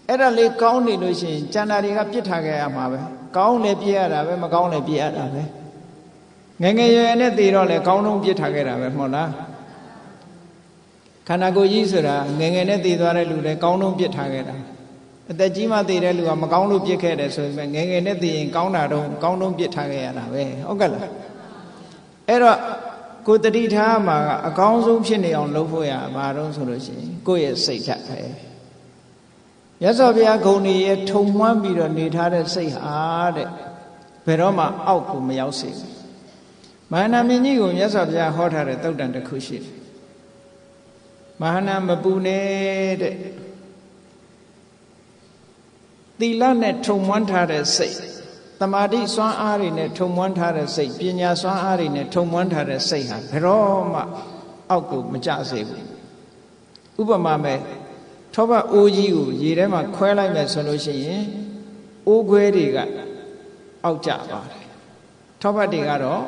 အဲ့ဒါလေးကောင်းနေလို့ရှိရင်ကျန်တာတွေကပြစ်ထားခဲ့ရမှာပဲကောင်းလည်းပြစ်ရတာပဲမကောင်းလည်းပြစ်ရတာပဲငယ်ငယ်ရွယ်နဲ့တည်တော့လေကောင်းတော့ပြစ်ထားခဲ့တာပဲမဟုတ်လားခန္ဓာကိုယ်ကြီးဆိုတာငယ်ငယ်နဲ့တည်သွားတဲ့လူလည်းကောင်းတော့ပြစ်ထားခဲ့တာအသက်ကြီးမှတည်တဲ့လူကမကောင်းလို့ပြစ်ခဲ့တယ်ဆိုရင်ငယ်ငယ်နဲ့တည်ရင်ကောင်းတာတော့ကောင်းတော့ပြစ်ထားခဲ့ရတာပဲဟုတ်ကဲ့လားအဲ့တော့ကိုတတိထားမှာကအကောင်းဆုံးဖြစ်နေအောင်လုပ်ဖို့ရဘာတော့ဆိုလို့ရှိရင်ကိုယ့်ရဲ့စိတ်ဓာတ်ပဲရသော်ဘုရားဂုဏ်ကြီးရဲ့ထုံမှန်းပြီးတော့နေထားတဲ့စိတ်ဟာတဲ့ဘယ်တော့မှအောက်ကိုမရောက်စေဘူးမဟာနာမင်းကြီးကိုမြတ်စွာဘုရားဟောထားတဲ့သုတ်တန်တစ်ခုရှိတယ်မဟာနာမပူနဲ့တဲ့သီလနဲ့ထုံမှန်းထားတဲ့စိတ်သမာဓိစွမ်းအားတွေနဲ့ထုံမွမ်းထားတဲ့စိတ်ပညာစွမ်းအားတွေနဲ့ထုံမွမ်းထားတဲ့စိတ်ဟာဘယ်တော့မှအောက်ကိုမကျစေဘူးဥပမာမဲ့ထောပတ်အိုးကြီးကိုရေထဲမှာခွဲလိုက်မယ်ဆိုလို့ရှိရင်အိုးခွဲတွေကအောက်ကျပါတယ်ထောပတ်တွေကတော့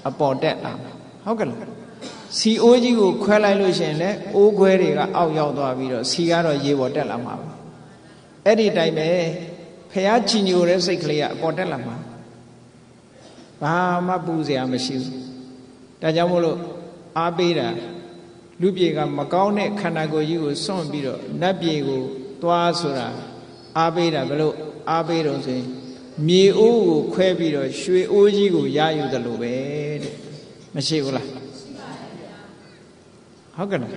အပေါ်တက်လာဟုတ်ကဲ့လားစီအိုးကြီးကိုခွဲလိုက်လို့ရှိရင်လည်းအိုးခွဲတွေကအောက်ရောက်သွားပြီးတော့စီကတော့ရေပေါ်တက်လာမှာပဲအဲ့ဒီတိုင်းပဲဖះချီညိုတဲ့စိတ်ကလေးကအပေါ်တက်လာမှာဘာမှပူစရာမရှိဘူးဒါကြောင့်မို့လို့အားပေးတာ လူပြေကမကောင်းတဲ့ခန္ဓာကိုယ်ကြီးကိုစွန့်ပြီးတော့နတ်ပြေကိုသွားဆိုတာအားပေးတာဘယ်လိုအားပေးတော့ဆိုရင်မြေအိုးကိုခွဲပြီးတော့ရွှေအိုးကြီးကိုရယူတယ်လို့ပဲတဲ့မရှိဘူးလားဟုတ်ကဲ့လား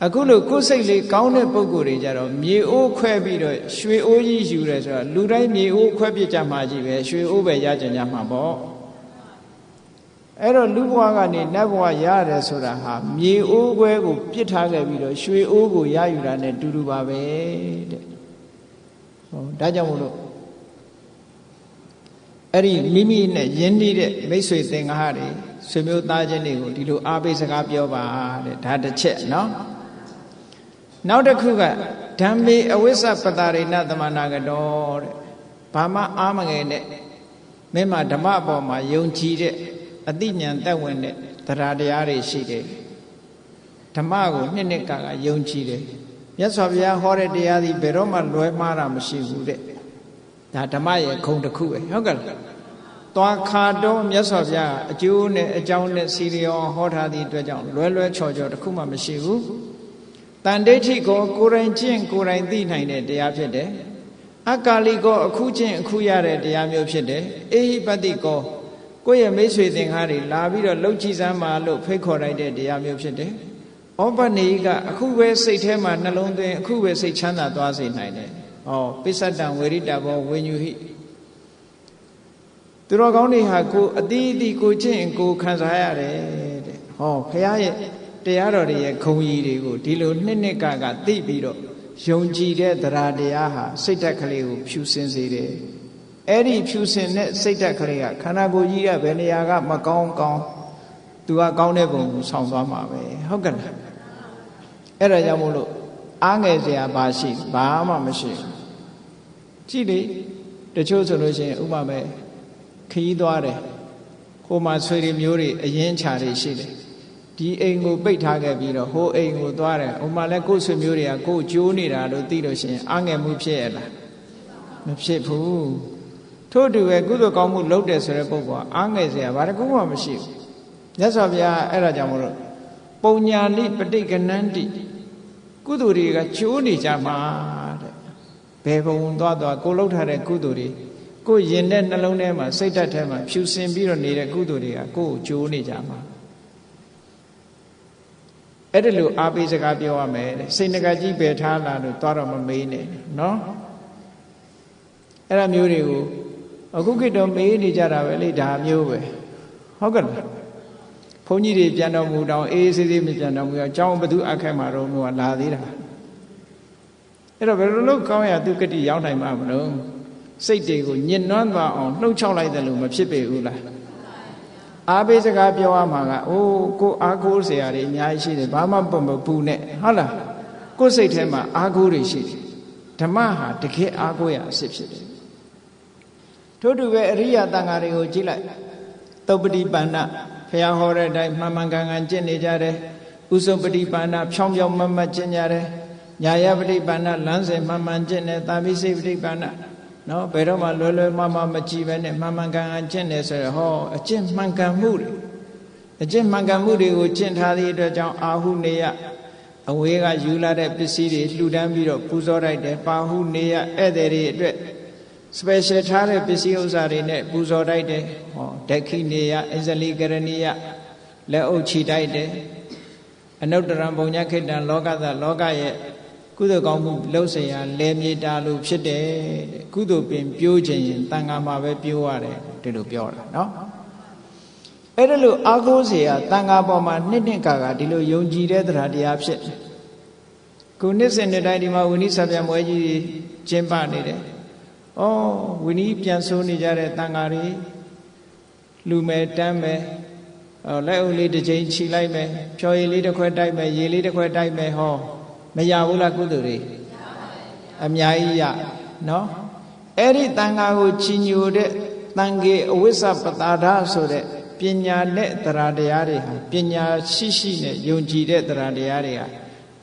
အခုလို့ကိုယ်စိတ်လေးကောင်းတဲ့ပုံကိုယ်တွေကြတော့မြေအိုးခွဲပြီးတော့ရွှေအိုးကြီးယူတယ်ဆိုတော့လူတိုင်းမြေအိုးခွဲပြကြမှာကြီးပဲရွှေအိုးပဲရကြကြမှာပေါ့အဲ့တော့လူဘဝကနေနတ်ဘဝရတယ်ဆိုတာဟာမြေအိုးခွဲကိုပြစ်ထားခဲ့ပြီးတော့ရွှေအိုးကိုရယူတာနဲ့တူတူပါပဲတဲ့ဟောဒါကြောင့်မို့လို့အဲ့ဒီမိမိနဲ့ယဉ်နေတဲ့မိတ်ဆွေသင်္ဃာတွေဆွေမျိုးသားချင်းတွေကိုဒီလိုအားပေးစကားပြောပါတဲ့ဒါတစ်ချက်နော်နောက်တစ်ခုကဓမ္မေအဝိစ္စပတာရိဏသမနာကတော်တဲ့ဘာမှအားမငယ်နဲ့မင်းမဓမ္မအပေါ်မှာယုံကြည်တဲ့အသိဉာဏ်သက်ဝင်တဲ့တရားတရားတွေရှိတယ်ဓမ္မကိုနှစ်ကယုံကြည်တယ်မြတ်စွာဘုရားဟောတဲ့တရားသည်ဘယ်တော့မှလွဲမှားတာမရှိဘူးတဲ့ဒါဓမ္မရဲ့ခုံတစ်ခုပဲဟုတ်ကဲ့သွားခါတော့မြတ်စွာဘုရားအကျိုးနဲ့အကြောင်းနဲ့စီလျော်ဟောထားသည့်အတွက်ကြောင့်လွဲချော်တစ်ခုမှမရှိဘူးတန်ဒိဋ္ဌိကိုကိုယ်တိုင်ကျင့်ကိုယ်တိုင်သိနိုင်တဲ့တရားဖြစ်တယ်အကာလိကိုအခုကျင့်အခုရတဲ့တရားမျိုးဖြစ်တယ်အေဟိပတိကိုကိုယ့်ရဲ့မိတ်ဆွေသင်္ဃာတွေလာပြီးတော့လှုပ်ကြည်စမ်းပါလို့ဖိတ်ခေါ်လိုက်တဲ့တရားမျိုးဖြစ်တယ်ဩပနေကအခုပဲစိတ်ထဲမှာနှလုံးသွင်းအခုပဲစိတ်ချမ်းသာသွားစေနိုင်တယ်ဩပိဿတံဝေရိတဘောဝိညုဟိသူတော်ကောင်းတွေဟာကိုအတိအတိကိုကျင့်ကိုခံစားရတယ်တဲ့ဟောဘုရားရဲ့တရားတော်တွေရဲ့ခုံကြီးတွေကိုဒီလိုနှစ်ကသိပြီးတော့ယုံကြည်တဲ့တရားတရားဟာစိတ်ဓာတ်ကလေးကိုဖြူစင်စေတယ်အဲ့ဒီဖြူစင်တဲ့စိတ်ဓာတ်ကလေးကခန္ဓာကိုယ်ကြီးကဘယ်နေရာကမကောင်းကောင်းသူကကောင်းတဲ့ပုံကိုဆောင်သွားမှာပဲဟုတ်ကဲ့လားအဲ့ဒါကြောင့်မို့လို့အားငယ်စရာဘာရှိဘာမှမရှိဘူးကြည့်လေတချို့ဆိုလို့ရှိရင်ဥပမာခရီးသွားတယ်ကိုမှဆွေတွေမျိုးတွေအရင်ချာတွေရှိတယ်ဒီအိမ်ကိုပိတ်ထားခဲ့ပြီးတော့ဟိုအိမ်ကိုသွားတယ်ဥပမာလဲကိုယ်ဆွေမျိုးတွေကကိုယ်ကြိုးနေတာလို့သိလို့ရှိရင်အားငယ်မှုဖြစ်ရလားမဖြစ်ဘူးထို့တူပဲကုသိုလ်ကောင်းမှုလုပ်တယ်ဆိုတဲ့ပုဂ္ဂိုလ်ကအားငယ်စရာဘာတစ်ခုမှမရှိဘူးမြတ်စွာဘုရားအဲ့ဒါကြောင့်မလို့ပုံညာလိပဋိကနန္တိကုသိုလ်တွေကကျိုးနေကြမှာတဲ့ဘယ်ဘုံသွားကိုလှုပ်ထားတဲ့ကုသိုလ်တွေကိုရင်တဲ့နှလုံးထဲမှာစိတ်ဓာတ်ထဲမှာဖြူစင်ပြီးတော့နေတဲ့ကုသိုလ်တွေကကိုယ်ကျိုးနေကြမှာအဲ့ဒါလို့အားပေးစကားပြောရမယ်တဲ့စိတ်ငကကြီးပဲထားလာလို့သွားတော့မမေးနဲ့နော်အဲ့ဒါမျိုးတွေကိုအခုခေတ်တော့မေးနေကြတာပဲလေဒါမျိုးပဲဟုတ်ကဲ့လားဘုန်းကြီးတွေပြန်တော်မူတောင်အေးဆေးဆေးမပြန်တော်မူအောင်အကြောင်းဘသူအခက်မှာတော့ကလာသေးတာအဲ့တော့ဘယ်လိုလုပ်ကောင်းရသူကတိရောက်နိုင်မှာမလို့စိတ်တွေကိုညှဉ်းနှွမ်းသွားအောင်နှုတ်ချောက်လိုက်တယ်လို့မဖြစ်ပေဘူးလားအားပေးစကားပြောရမှာကအိုးကိုအားကိုးစရာတွေအများကြီးရှိတယ်ဘာမှမပူနဲ့ဟုတ်လားကိုယ်စိတ်ထဲမှာအားကိုးတွေရှိတယ်ဓမ္မဟာတကယ်အားကိုးရအစစ်ဖြစ်တယ်ထို့တူပဲအရိယသံဃာတွေကိုကြည့်လိုက်သုပ္ပတိပန္နဘုရားဟောတဲ့အတိုင်းမှန်မှန်ကန်ကန်ကျင့်နေကြတယ်ဥစုပတိပန္နဖြောင်းဖြောင်းမတ်မတ်ကျင့်ကြတယ်ညာယပတိပန္နလမ်းစဉ်မှန်မှန်ကျင့်တယ်သာမိစိပတိပန္နနော်ဘယ်တော့မှလွယ်လွယ်မမမကြည့်ပဲနဲ့မှန်မှန်ကန်ကန်ကျင့်တယ်ဆိုရဟောအကျင့်မှန်ကန်မှုတွေအကျင့်မှန်ကန်မှုတွေကိုကျင့်ထားသည့်အတွက်ကြောင့်အာဟုနေယအဝေးကယူလာတဲ့ပစ္စည်းတွေလှူဒန်းပြီးတော့ပူဇော်လိုက်တယ်ပါဟုနေယဧည့်သည်တွေအတွက် special ထားတဲ့ပစ္စည်းဥစ္စာတွေနဲ့ပူဇော်တိုက်တယ်ဟောဒက္ခိနေယအဇလိကရဏိယလက်အုပ်ချီတိုက်တယ်အနုတ္တရံဘုံညခိတံလောကသလောကရဲ့ကုသိုလ်ကောင်းမှုလှုပ်ရှားလဲမြေတာလို့ဖြစ်တယ်တဲ့ကုသိုလ်ပင်ပြိုးခြင်းရင်တန်ခါမှာပဲပြိုးရတယ်ဒီလိုပြောတာနော်အဲ့ဒါလို့အာကိုးเสียတန်ခါပေါ်မှာနှစ်ကဒီလိုယုံကြည်တဲ့တရားတရားဖြစ်ခုနှစ်စဉ်နှစ်တိုင်းဒီမှာဝိနည်းဆပြမွဲကြီးကျင်းပနေတယ်ဩဝိနည်းပြန်ဆိုးနေကြတဲ့တန်ခါတွေလူမယ်တန်းမယ်လက်အုပ်လေးတစ်ချိန်ခြိလိုက်မယ်ဖြော်ရည်လေးတစ်ခွက်တိုက်မယ်ရေလေးတစ်ခွက်တိုက်မယ်ဟောမရဘူးလားကုသိုလ်တွေအများကြီးရနော်အဲ့ဒီတန်ခါကိုချီညိုတဲ့တန်ခေအဝိဇ္ဇပတာဒဆိုတဲ့ပညာနဲ့တရားတရားတွေဟာပညာရှိနဲ့ယုံကြည်တဲ့တရားတရားတွေဟာ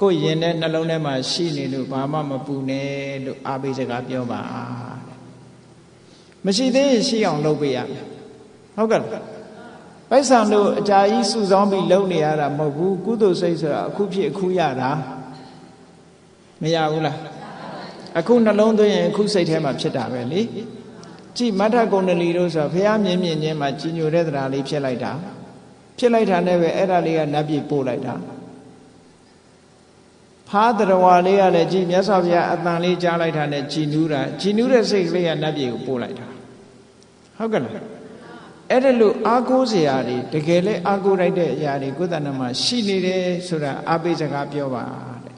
ကိုယ်ရင်တဲ့နှလုံးထဲမှာရှိနေလို့ဘာမှမပူနဲ့လို့အားပေးစကားပြောပါမရှိသေးရင်ရှိအောင်လုပ်ပေးရမယ်ဟုတ်ကဲ့ ပိုက်ဆံလို့အကြာကြီးစုဆောင်းပြီးလုံနေရတာမဟုတ်ဘူးကုသိုလ်စိတ်ဆိုတာအခုဖြစ်အခုရတာမရဘူးလားအခုနှလုံးသွင်းရင်အခုစိတ်ထဲမှာဖြစ်တာပဲလေကြည်မထကုဏ္ဏလီတို့ဆိုဘုရားမြင်မြင်ချင်းမှာကြီးညိုတဲ့တရားလေးဖြစ်လိုက်တာနဲ့ပဲအဲ့ဒါလေးကနတ်ပြည်ပို့လိုက်တာဖားတော်ဝါလေးကလည်းကြည်မြတ်စွာဘုရားအတန်လေးကြားလိုက်တာနဲ့ကြည်နူးတဲ့စိတ်ကလေးကနတ်ပြည်ကိုပို့လိုက်တာဟုတ်ကဲ့လားအဲ့ဒါလို့အာကိုးစရာတွေတကယ်လဲအာကိုးလိုက်တဲ့အရာတွေကိုယ်တဏ္ဍမှာရှိနေတယ်ဆိုတာအာပိစကားပြောပါတဲ့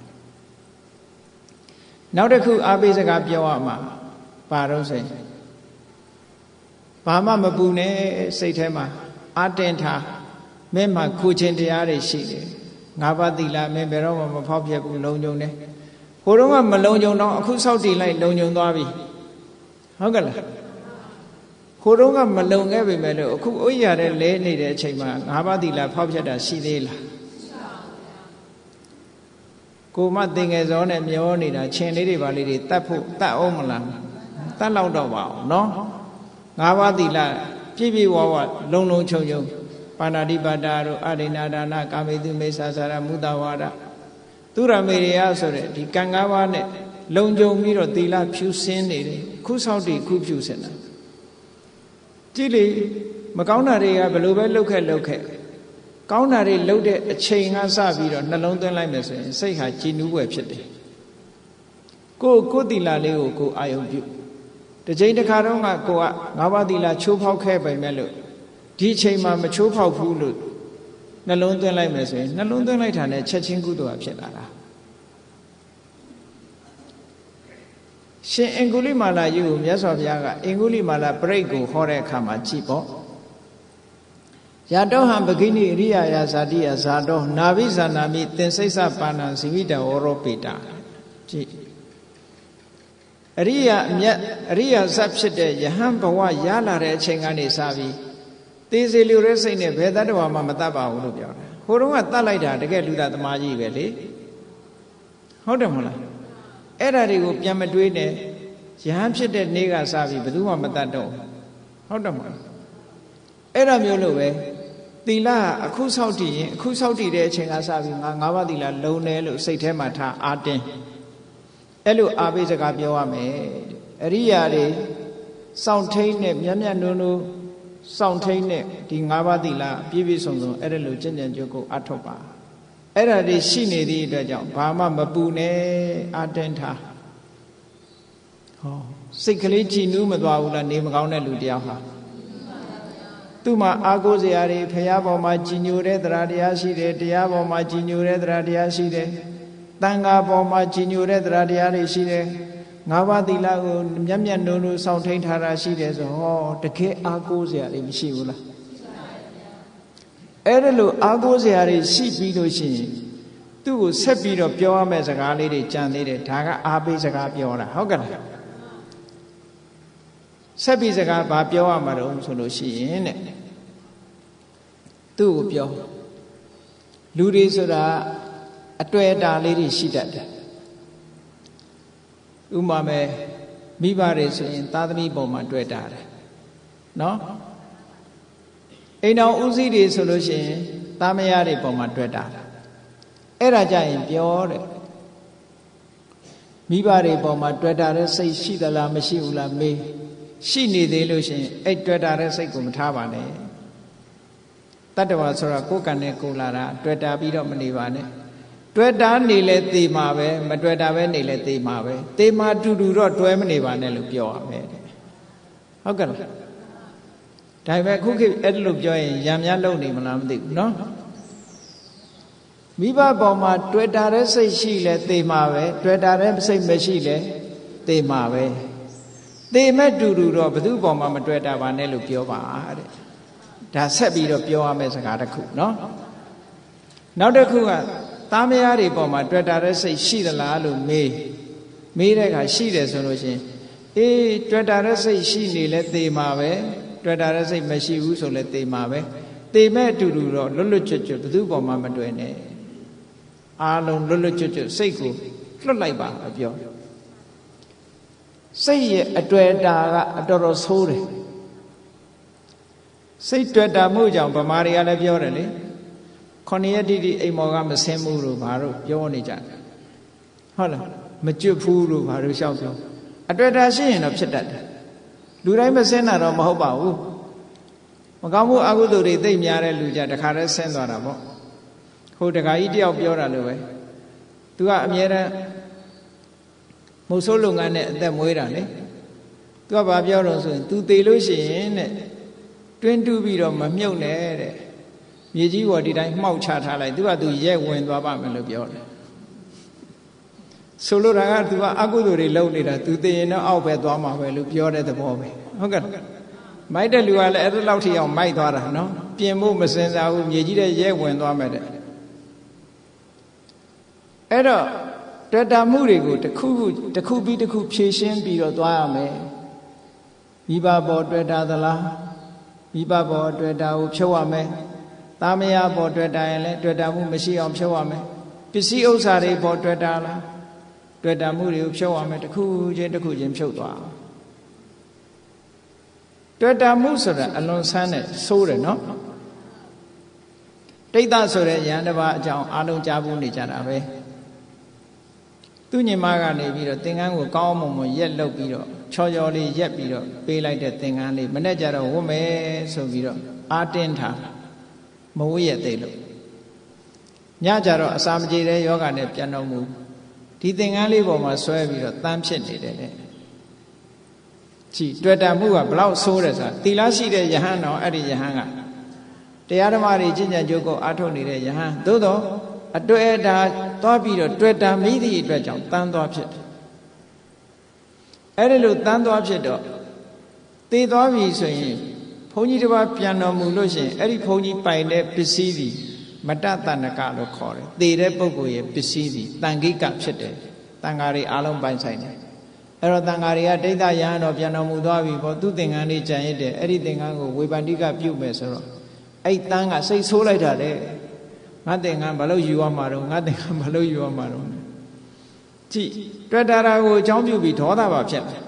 နောက်တစ်ခုအာပိစကားပြောရမှာပါတော့စိတ်ဘာမှမပူနဲ့စိတ်ထဲမှာအာတင်ထားမင်းမှာခုချင်းတရားတွေရှိတယ်ငါးပါးသီလမင်းဘယ်တော့မှမဖောက်ပြဘူးလုံခြုံတယ်ဟိုတုန်းကမလုံခြုံတော့အခုစောက်တည်လိုက်လုံခြုံသွားပြီဟုတ်ကဲ့လားဟိုတုန်းကမလုံခဲ့ပေမဲ့လို့အခုဥရတဲ့လဲနေတဲ့အချိန်မှာငါးပါးသီလဖောက်ပြတာရှိသေးလားကိုမသင်္ကယ်စောနဲ့မျောနေတာခြင်လေးတွေပါလေးတွေတတ်ဖို့တတ်အောင်မလားတတ်လောက်တော့ပါအောင်နော်ငါးပါးသီလပြည့်ပြည့်ဝဝလုံချုံပါဏာတိပါဒတို့အရိဏဒါနကာမေတုမေသာစာရမုဒဝါဒသူရမေရိယဆိုတဲ့ဒီကံ၅ပါးနဲ့လုံခြုံပြီးတော့သီလဖြူစင်းနေတယ်ခုဆောက်တည်ခုဖြူစင်တာကြည့်လေမကောင်းတာတွေကဘယ်လိုပဲလှုပ်ခဲ့ကောင်းတာတွေလှုပ်တဲ့အချိန်ကစပြီးတော့နှလုံးသွင်းလိုက်မယ်ဆိုရင်စိတ်ဟာကြည်နူးွယ်ဖြစ်တယ်ကိုသီလလေးကိုအာယုံပြုတစ်ချိန်တစ်ခါတော့ကိုကငါးပါးသီလချိုးဖောက်ခဲ့ပေမဲ့လို့ဒီအချိန်မှာမချိုးဖောက်ဘူးလို့နှလုံးသွင်းလိုက်မယ်ဆိုရင်နှလုံးသွင်းလိုက်တာနဲ့ချက်ချင်းကုသိုလ်ဖြစ်လာတာရှင်အင်္ဂုလိမာလာကြီးကိုမြတ်စွာဘုရားကအင်္ဂုလိမာလာပရိတ်ကိုဟောတဲ့အခါမှာကြည်ပေါ့ယတောဟံပဂိနိအရိယာယာဇာတိယဇာတောနာဘိဇာနာမိသင်္စိတ်စပါဏံဇိဝိတဝရောပေတာကြည်အရိယာအမြတ်အရိယာဇတ်ဖြစ်တဲ့ယဟန်ဘဝရလာတဲ့အချိန်ကနေစပြီးသေစေလူရဲစိတ်နဲ့ဘယ်တတ္တဝါမှမတတ်ပါဘူးလို့ပြောတာဟိုတုန်းကတတ်လိုက်တာတကယ်လူသားသမားကြီးပဲလေဟုတ်တယ်မဟုတ်လားအဲ့ဒါတွေကိုပြန်မတွေးနဲ့ယဟန်ဖြစ်တဲ့နေ့ကစပြီးဘယ်သူမှမတတ်တော့ဟုတ်တယ်မဟုတ်လားအဲ့ဒါမျိုးလို့ပဲသီလအခုဆောက်တည်ရင်အခုဆောက်တည်တဲ့အချိန်ကစပြီးငါ၅ပါးသီလလုံးတယ်လို့စိတ်ထဲမှာထားအာတင်းအဲ့လိုအာဘိစကားပြောရမယ်အရိယာတွေစောင့်ထိန်နဲ့မြတ်နုံစောင့်ထိန်နဲ့ဒီ၅ပါးသီလပြည့်ပြည့်စုံစုံအဲ့ဒါလိုကျင့်ကြံကြိုးကိုအထောက်ပါအဲ့ဒါတွေရှိနေသည့်အတွက်ကြောင့်ဘာမှမပူနဲ့အာတင်းထားဟောစိတ်ကလေးကြည်နူးမသွားဘူးလားနေမကောင်းတဲ့လူတယောက်ဟာသူ့မှာအာကိုးစရာတွေဖရာပေါ်မှာကြည်ညိုတဲ့တရားတရားရှိတယ်တရားပေါ်မှာကြည်ညိုတဲ့တရားတရားရှိတယ်တန်ခါပေါ်မှာကြည်ညိုတဲ့တရားတရားတွေရှိတယ်ငါးပါးသီလကိုမျက်နုံစောင့်ထိန်ထားတာရှိတယ်ဆိုဟောတကယ်အာကိုးစရာတွေမရှိဘူးလားအဲ့ဒါလို့အာကိုးစရာတွေရှိပြီးလို့ရှိရင်သူ့ကိုဆက်ပြီးတော့ပြောရမယ့်စကားလေးတွေကြံသေးတယ်ဒါကအာပိစကားပြောတာဟုတ်ကဲ့လားဆက်ပြီးစကားဘာပြောရမှာတော့ဆိုလို့ရှိရင်တဲ့သူ့ကိုပြောလူတွေဆိုတာအတွေ့အတာလေးတွေရှိတတ်တယ်ဥပမာမဲ့မိဘတွေဆိုရင်သားသမီးပေါ်မှာတွေ့တာတယ်နော်အိမ်တော်ဦးစီးတွေဆိုလို့ရှိရင်သားမယားတွေပေါ်မှာတွေ့တာအဲ့ဒါကြရင်ပြောတဲ့မိဘတွေပေါ်မှာတွေ့တာတဲ့စိတ်ရှိသလားမရှိဘူးလားမေးရှိနေသေးလို့ရှိရင်အဲ့တွေ့တာတဲ့စိတ်ကိုမထားပါနဲ့တတ္တဝါဆိုတာကိုယ်ကံနဲ့ကိုယ်လာတာတွေ့တာပြီးတော့မနေပါနဲ့တွေ့တာနေလဲသေမှာပဲမတွေ့တာပဲနေလဲသေမှာပဲသေမှာတူတူတော့တွဲမနေပါနဲ့လို့ပြောရမယ်ဟုတ်ကဲ့လားဒါပေမဲ့ခုခေတ်အဲ့လိုပြောရင်ရံများလုံနေမလားမသိဘူးနော်မိဘပေါ်မှာတွေ့တာတဲ့စိတ်ရှိလဲသေမှာပဲတွေ့တာတဲ့စိတ်မရှိလဲသေမှာပဲသေမဲ့တူတူတော့ဘယ်သူပေါ်မှာမတွေ့တာပါနဲ့လို့ပြောပါတဲ့ဒါဆက်ပြီးတော့ပြောရမယ့်စကားတစ်ခုနော်နောက်တစ်ခုကသားမယားတွေပေါ်မှာတွေ့တာတဲ့စိတ်ရှိသလားလို့မေးတဲ့အခါရှိတယ်ဆိုလို့ရှိရင်အေးတွေ့တာတဲ့စိတ်ရှိနေလဲသေမှာပဲတွေ့တာတဲ့စိတ်မရှိဘူးဆိုလဲသေမှာပဲသေမဲ့အတူတူတော့လွတ်လွတ်ကျွတ်ကျွတ်ဘယ်သူပေါ်မှာမတွေ့နဲ့အားလုံးလွတ်လွတ်ကျွတ်ကျွတ်စိတ်ကိုလွတ်လိုက်ပါပြောစိတ်ရဲ့အတွေ့အတာကအတော်တော်ဆိုးတယ် စိတ်တွေ့တာမှုကြောင့်ဗမာတွေကလည်းပြောတယ်လေခொနည်းတိတိအိမ်မော်ကမဆင်းဘူးလို့ဘာလို့ပြောနေကြတယ်ဟုတ်လားမကျွတ်ဘူးလို့ဘာလို့ရှောက်ပြောအတွေ့အတာရှိရင်တော့ဖြစ်တတ်တယ်လူတိုင်းမဆင်းတာတော့မဟုတ်ပါဘူးမကောင်းမှုအကုသိုလ်တွေသိမ့်များတဲ့လူကြတခါတည်းဆင်းသွားတာပေါ့ဟိုတခါကြီးတယောက်ပြောတာလို့ပဲသူကအမြဲတမ်းမုတ်ဆိုးလုပ်ငန်းနဲ့အသက်မွေးတာလေသူကဘာပြောတော့ဆိုရင် तू သေလို့ရှိရင်တဲ့တွင်းတူးပြီးတော့မမြုပ်နဲ့တဲ့မြေကြီးပေါ်ဒီတိုင်းမှောက်ချထားလိုက် तू က तू ရဲဝင်သွားပါမယ်လို့ပြောတယ်ဆိုလိုတာက तू ကအကုသိုလ်တွေလုပ်နေတာ तू သေရင်တော့အောက်ပဲသွားမှာပဲလို့ပြောတဲ့သဘောပဲဟုတ်ကဲ့မိုက်တဲ့လူကလည်းအဲ့ဒါလောက်ထိအောင်မိုက်သွားတာနော်ပြင်ဖို့မစင်စားဘူးမြေကြီးတဲ့ရဲဝင်သွားမယ်တဲ့အဲ့တော့တွေ့တာမှုတွေကိုတစ်ခုပြီးတစ်ခုဖြည့်ရှင်းပြီးတော့သွားရမယ်မိဘပေါ်တွေ့တာသလားမိဘပေါ်တွေ့တာကိုဖြုတ်ရမယ်သားမယားပေါ်တွေ့တာရင်လည်းတွေ့တာမှုမရှိအောင်ဖြုတ်ရမယ်ပစ္စည်းဥစ္စာတွေပေါ်တွေ့တာလားတွေ့တာမှုတွေကိုဖြုတ်ရမယ်တစ်ခုချင်းဖြုတ်သွားတွေ့တာမှုဆိုတာအလွန်ဆန်းတဲ့ဆိုးတယ်နော်တိဋ္ဌဆိုတဲ့ယန္တပါအကြောင်းအားလုံးကြားဘူးနေကြတာပဲသူညီမကနေပြီးတော့သင်္ကန်းကိုကောင်းအောင်မွန်ရက်လုပ်ပြီးတော့ချော်ချော်လေးရက်ပြီးတော့ပေးလိုက်တဲ့သင်္ကန်းလေးမနဲ့ကြတော့ဝတ်မယ်ဆိုပြီးတော့အားတင်းထားမဝတ်ရသေးလို့ညကြတော့အစာမကြေတဲ့ယောဂနဲ့ပြန်တော်မူဒီသင်္ကန်းလေးပေါ်မှာဆွဲပြီးတော့တန်းဖြစ်နေတယ်တဲ့ကြည်တွေ့တာမှုကဘလောက်ဆိုးတယ်ဆိုတာသီလရှိတဲ့ယဟန်တော်အဲ့ဒီယဟန်ကတရားဓမ္မတွေကျင့်ကြံကြိုးကိုအားထုတ်နေတဲ့ယဟန်သို့တော့အတွေ့အတာသွားပြီးတော့တွေ့တာမိသည့်အတွက်ကြောင့်တန်းသွားဖြစ်တယ်အဲ့ဒီလိုတန်းသွားဖြစ်တော့သေသွားပြီဆိုရင်ဘုန်းကြီးတစ်ပါးပြန်တော်မူလို့ရှိရင်အဲ့ဒီဘုန်းကြီးပိုင်တဲ့ပစ္စည်းစီမတ္တတဏ္ဍကလို့ခေါ်တယ်သေတဲ့ပုဂ္ဂိုလ်ရဲ့ပစ္စည်းစီတန်ခိကဖြစ်တယ်တန်ဃာတွေအားလုံးပိုင်ဆိုင်တယ်အဲ့တော့တန်ဃာတွေကဒိဋ္ဌယဟန်တော်ပြန်တော်မူသွားပြီပေါ့သူသင်္ကန်းလေးကြံရစ်တယ်အဲ့ဒီသင်္ကန်းကိုဝေပန္တိကပြုတ်မယ်ဆိုတော့အဲ့တန်းကစိတ်ဆိုးလိုက်တာတဲ့ငါသင်္ကန်းဘာလို့ယူရမှာတော့ငါသင်္ကန်းဘာလို့ယူရမှာတော့ကြည့်တွေ့တာကိုအကြောင်းပြုပြီးဒေါသပါဖြစ်တယ်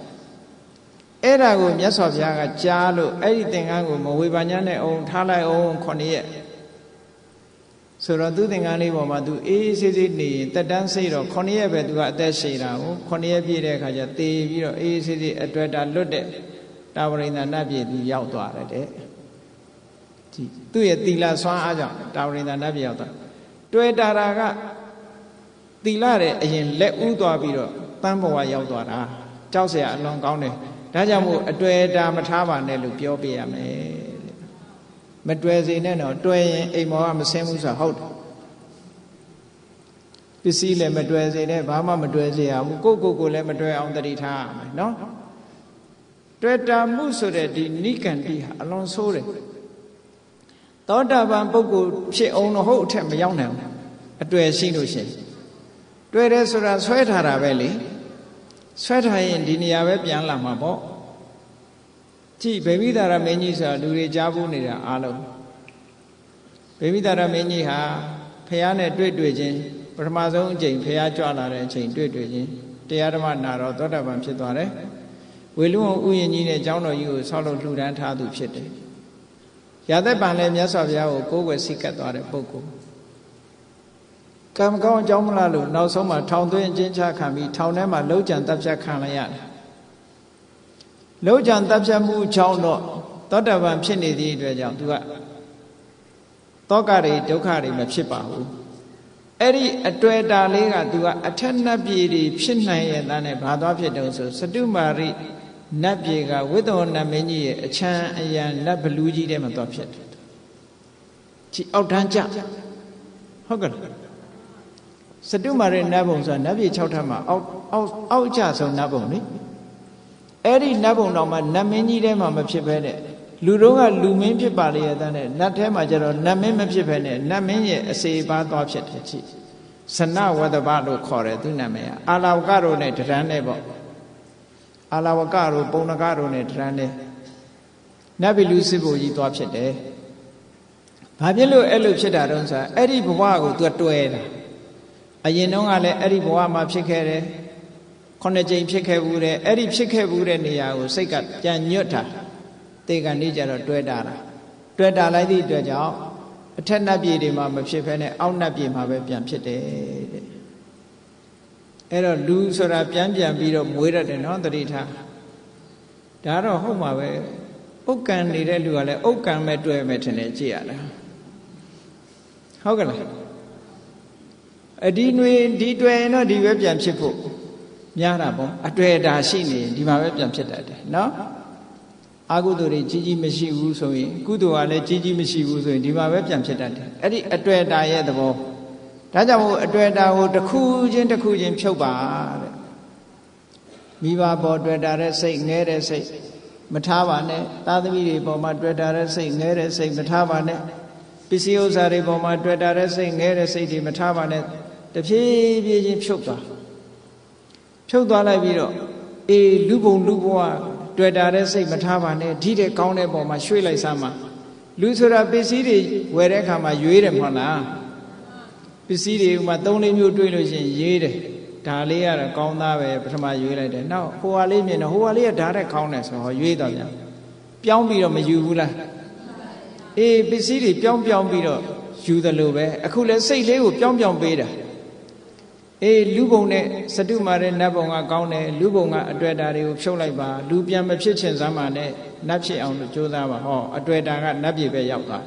အဲ့ဒါကိုမြတ်စွာဘုရားကကြားလို့အဲ့ဒီသင်္ကန်းကိုမဝေဘာညာနဲ့အောင်ထားလိုက်အောင်9ရက်ဆိုတော့သူသင်္ကန်းလေးပေါ်မှာသူအေးအေးဆေးဆေးနေရင်တက်တန်းစိတ်တော့9ရက်ပဲသူကအသက်ရှည်တာကို9ရက်ပြည့်တဲ့အခါကျသေပြီးတော့အေးအေးဆေးဆေးအတွေ့အတာလွတ်တဲ့တာဝရိန္ဒနတ်ပြည်သူရောက်သွားတယ်တဲ့ကြည့်သူ့ရဲ့သီလစွမ်းအားကြောင့်တာဝရိန္ဒနတ်ပြည်ရောက်သွားတွေ့တာကသီလရဲ့အရင်လက်ဦးသွားပြီးတော့တန်းဘဝရောက်သွားတာကြောက်เสียအလွန်ကောင်းတယ်ဒါကြောင့်မို့အတွေ့အတာမထားပါနဲ့လို့ပြောပြရမယ်မတွေ့စေနဲ့တော့တွေ့ရင်အိမ်မောကမဆင်းဘူးဆိုတာဟုတ်တယ်ပစ္စည်းလည်းမတွေ့စေနဲ့ဘာမှမတွေ့စေရဘူးကိုလည်းမတွေ့အောင်တတိထားရမယ်နော်တွေ့တာမှုဆိုတဲ့ဒီနိကန္တိဟာအလွန်ဆိုးတယ်သောတာပန်ပုဂ္ဂိုလ်ဖြစ်အောင်တော့ဟုတ်အထက်မရောက်နိုင်ဘူးအတွေ့ရှိလို့ရှိရင်တွေ့တယ်ဆိုတာဆွဲထားတာပဲလေဆွဲထားရင်ဒီနေရာပဲပြန်လာမှာပေါ့ကြည့်ဗေမိသာရမင်းကြီးဆိုတာလူတွေကြားဘူးနေတာအားလုံးဗေမိသာရမင်းကြီးဟာဖះနဲ့တွေ့ချင်းပထမဆုံးအချိန်ဖះကြွလာတဲ့အချိန်တွေ့ချင်းတရားဓမ္မနာတော့သောတာပန်ဖြစ်သွားတယ်ဝေလူဝဥယျာဉ်ကြီးနဲ့ကျောင်းတော်ကြီးကိုဆောက်လုပ်လှူဒန်းထားသူဖြစ်တယ်ရာသက်ပံလည်းမြတ်စွာဘုရားကိုကိုးကွယ်စိတ်ကပ်သွားတဲ့ပုဂ္ဂိုလ်ကံကောင်းအကြောင်းမလားလို့နောက်ဆုံးမှာထောင်သွင်းအကျဉ်းချခံပြီးထောင်ထဲမှာလှုပ်ကြံတပ်ဖြတ်ခံလိုက်ရတယ်လှုပ်ကြံတပ်ဖြတ်မှုကြောင့်တော့သောတာပန်ဖြစ်နေသည့်အတွက်ကြောင့်သူကတောကတွေဒုက္ခတွေမဖြစ်ပါဘူးအဲ့ဒီအတွေ့အတာလေးကသူကအထက်နတ်ပြည်တွေဖြစ်နိုင်ရဲ့သားနဲ့ဘာသွားဖြစ်တုံးဆိုစတုမာရိနတ်ပြည်ကဝိသောနတ်မင်းကြီးရဲ့အချမ်းအယံနတ်ဘလူးကြီးထဲမှာသွားဖြစ်တယ်ကြည်အောက်တန်းကြဟုတ်ကဲ့စတုမာရိနတ်ဘုံဆိုတာနတ်ပြည်6ထပ်မှာအောက်ကျဆုံးနတ်ဘုံလေအဲ့ဒီနတ်ဘုံတော်မှာနတ်မင်းကြီးထဲမှာမဖြစ်ဘဲနဲ့လူတို့ကလူမင်းဖြစ်ပါလေရဲ့တဲ့နတ်ထဲမှာကျတော့နတ်မင်းမဖြစ်ဘဲနဲ့နတ်မင်းရဲ့အစေပါသွားဖြစ်တယ်ကြည့်ဇနဝတ္တပလို့ခေါ်တယ်သူနာမည်အာလာဝကတို့နဲ့တရန်းနဲ့ပေါ့အာလာဝကတို့ပုံနကတို့နဲ့တရန်းနဲ့နတ်ဘီလူစစ်ဘုကြီးသွားဖြစ်တယ်ဘာဖြစ်လို့အဲ့လိုဖြစ်တာတုံးဆိုအဲ့ဒီဘဝကိုသူကတွဲတာအရင်တုန်းကလည်းအဲ့ဒီဘဝမှာဖြစ်ခဲ့တယ်9ကြိမ်ဖြစ်ခဲ့ဘူးတဲ့အဲ့ဒီဖြစ်ခဲ့ဘူးတဲ့နေရာကိုစိတ်ကပြန်ညွတ်တာတေကန်နေကြတော့တွဲတာ တွေ့တာလိုက်သည့်အတွက်ကြောင့်အထက်နတ်ပြည်တွေမှာမဖြစ်ဘဲနဲ့အောက်နတ်ပြည်မှာပဲပြန်ဖြစ်တယ်တဲ့အဲ့တော့လူဆိုတာပြန်ပြီးတော့မွေးရတယ်နော်တတိထားဒါတော့ဟုတ်မှာပဲဥက္ကံနေတဲ့လူကလည်းဥက္ကံမဲ့တွေ့မဲ့ထင်တယ်ကြည့်ရတာဟုတ်ကလားအဒီနွေဒီတွေ့ရင်တော့ဒီပဲပြန်ဖြစ်ဖို့များတာပေါ့အတွေ့အတာရှိနေဒီမှာပဲပြန်ဖြစ်တတ်တယ်နော်အကုသိုလ်တွေကြီးမရှိဘူးဆိုရင်ကုသိုလ်ကလည်းကြီးမရှိဘူးဆိုရင်ဒီမှာပဲပြန်ဖြစ်တတ်တယ်အဲ့ဒီအတွေ့အတာရဲ့သဘောဒါကြောင့်မို့အတွေ့အတာကိုတစ်ခုချင်းဖြုတ်ပါတဲ့မိဘပေါ်တွေ့တာတဲ့စိတ်ငဲတဲ့စိတ်မထားပါနဲ့သားသမီးတွေပေါ်မှာတွေ့တာတဲ့စိတ်ငဲတဲ့စိတ်မထားပါနဲ့ပစ္စည်းဥစ္စာတွေပေါ်မှာတွေ့တာတဲ့စိတ်ငဲတဲ့စိတ်တွေမထားပါနဲ့တဖြည်းဖြည်းချင်းဖြုတ်သွားလိုက်ပြီးတော့အေးလူဘုံလူဘဝတွေ့တာတဲ့စိတ်မထားပါနဲ့ဒီတဲ့ကောင်းတဲ့ပေါ်မှာရွှေ့လိုက်စမ်းပါလူဆိုတာပစ္စည်းတွေဝယ်တဲ့အခါမှာရွေးတယ်မဟုတ်လားပစ္စည်းတွေဥမာ3-4မျိုးတွေ့လို့ရှိရင်ရေးတယ်ဒါလေးကတော့ကောင်းသားပဲပထမရွေးလိုက်တယ်နောက်ဟိုဟာလေးမြင်တော့ဟိုဟာလေးကဓာတ်တဲ့ကောင်းတယ်ဆိုတော့ရွေးတော့ပြန်ပြောင်းပြီးတော့မယူဘူးလားအေးပစ္စည်းတွေပြောင်းပြီးတော့ယူတယ်လို့ပဲအခုလဲစိတ်လေးကိုပြောင်းပေးတာအေးလူဘုံနဲ့စတုမာတဲ့နတ်ဘုံကကောင်းတယ်လူဘုံကအတွေ့အတာတွေကိုဖြုတ်လိုက်ပါလူပြန်မဖြစ်ချင်စမ်းပါနဲ့နတ်ဖြစ်အောင်လို့ကြိုးစားပါဟောအတွေ့အတာကနတ်ပြည်ပဲရောက်သွား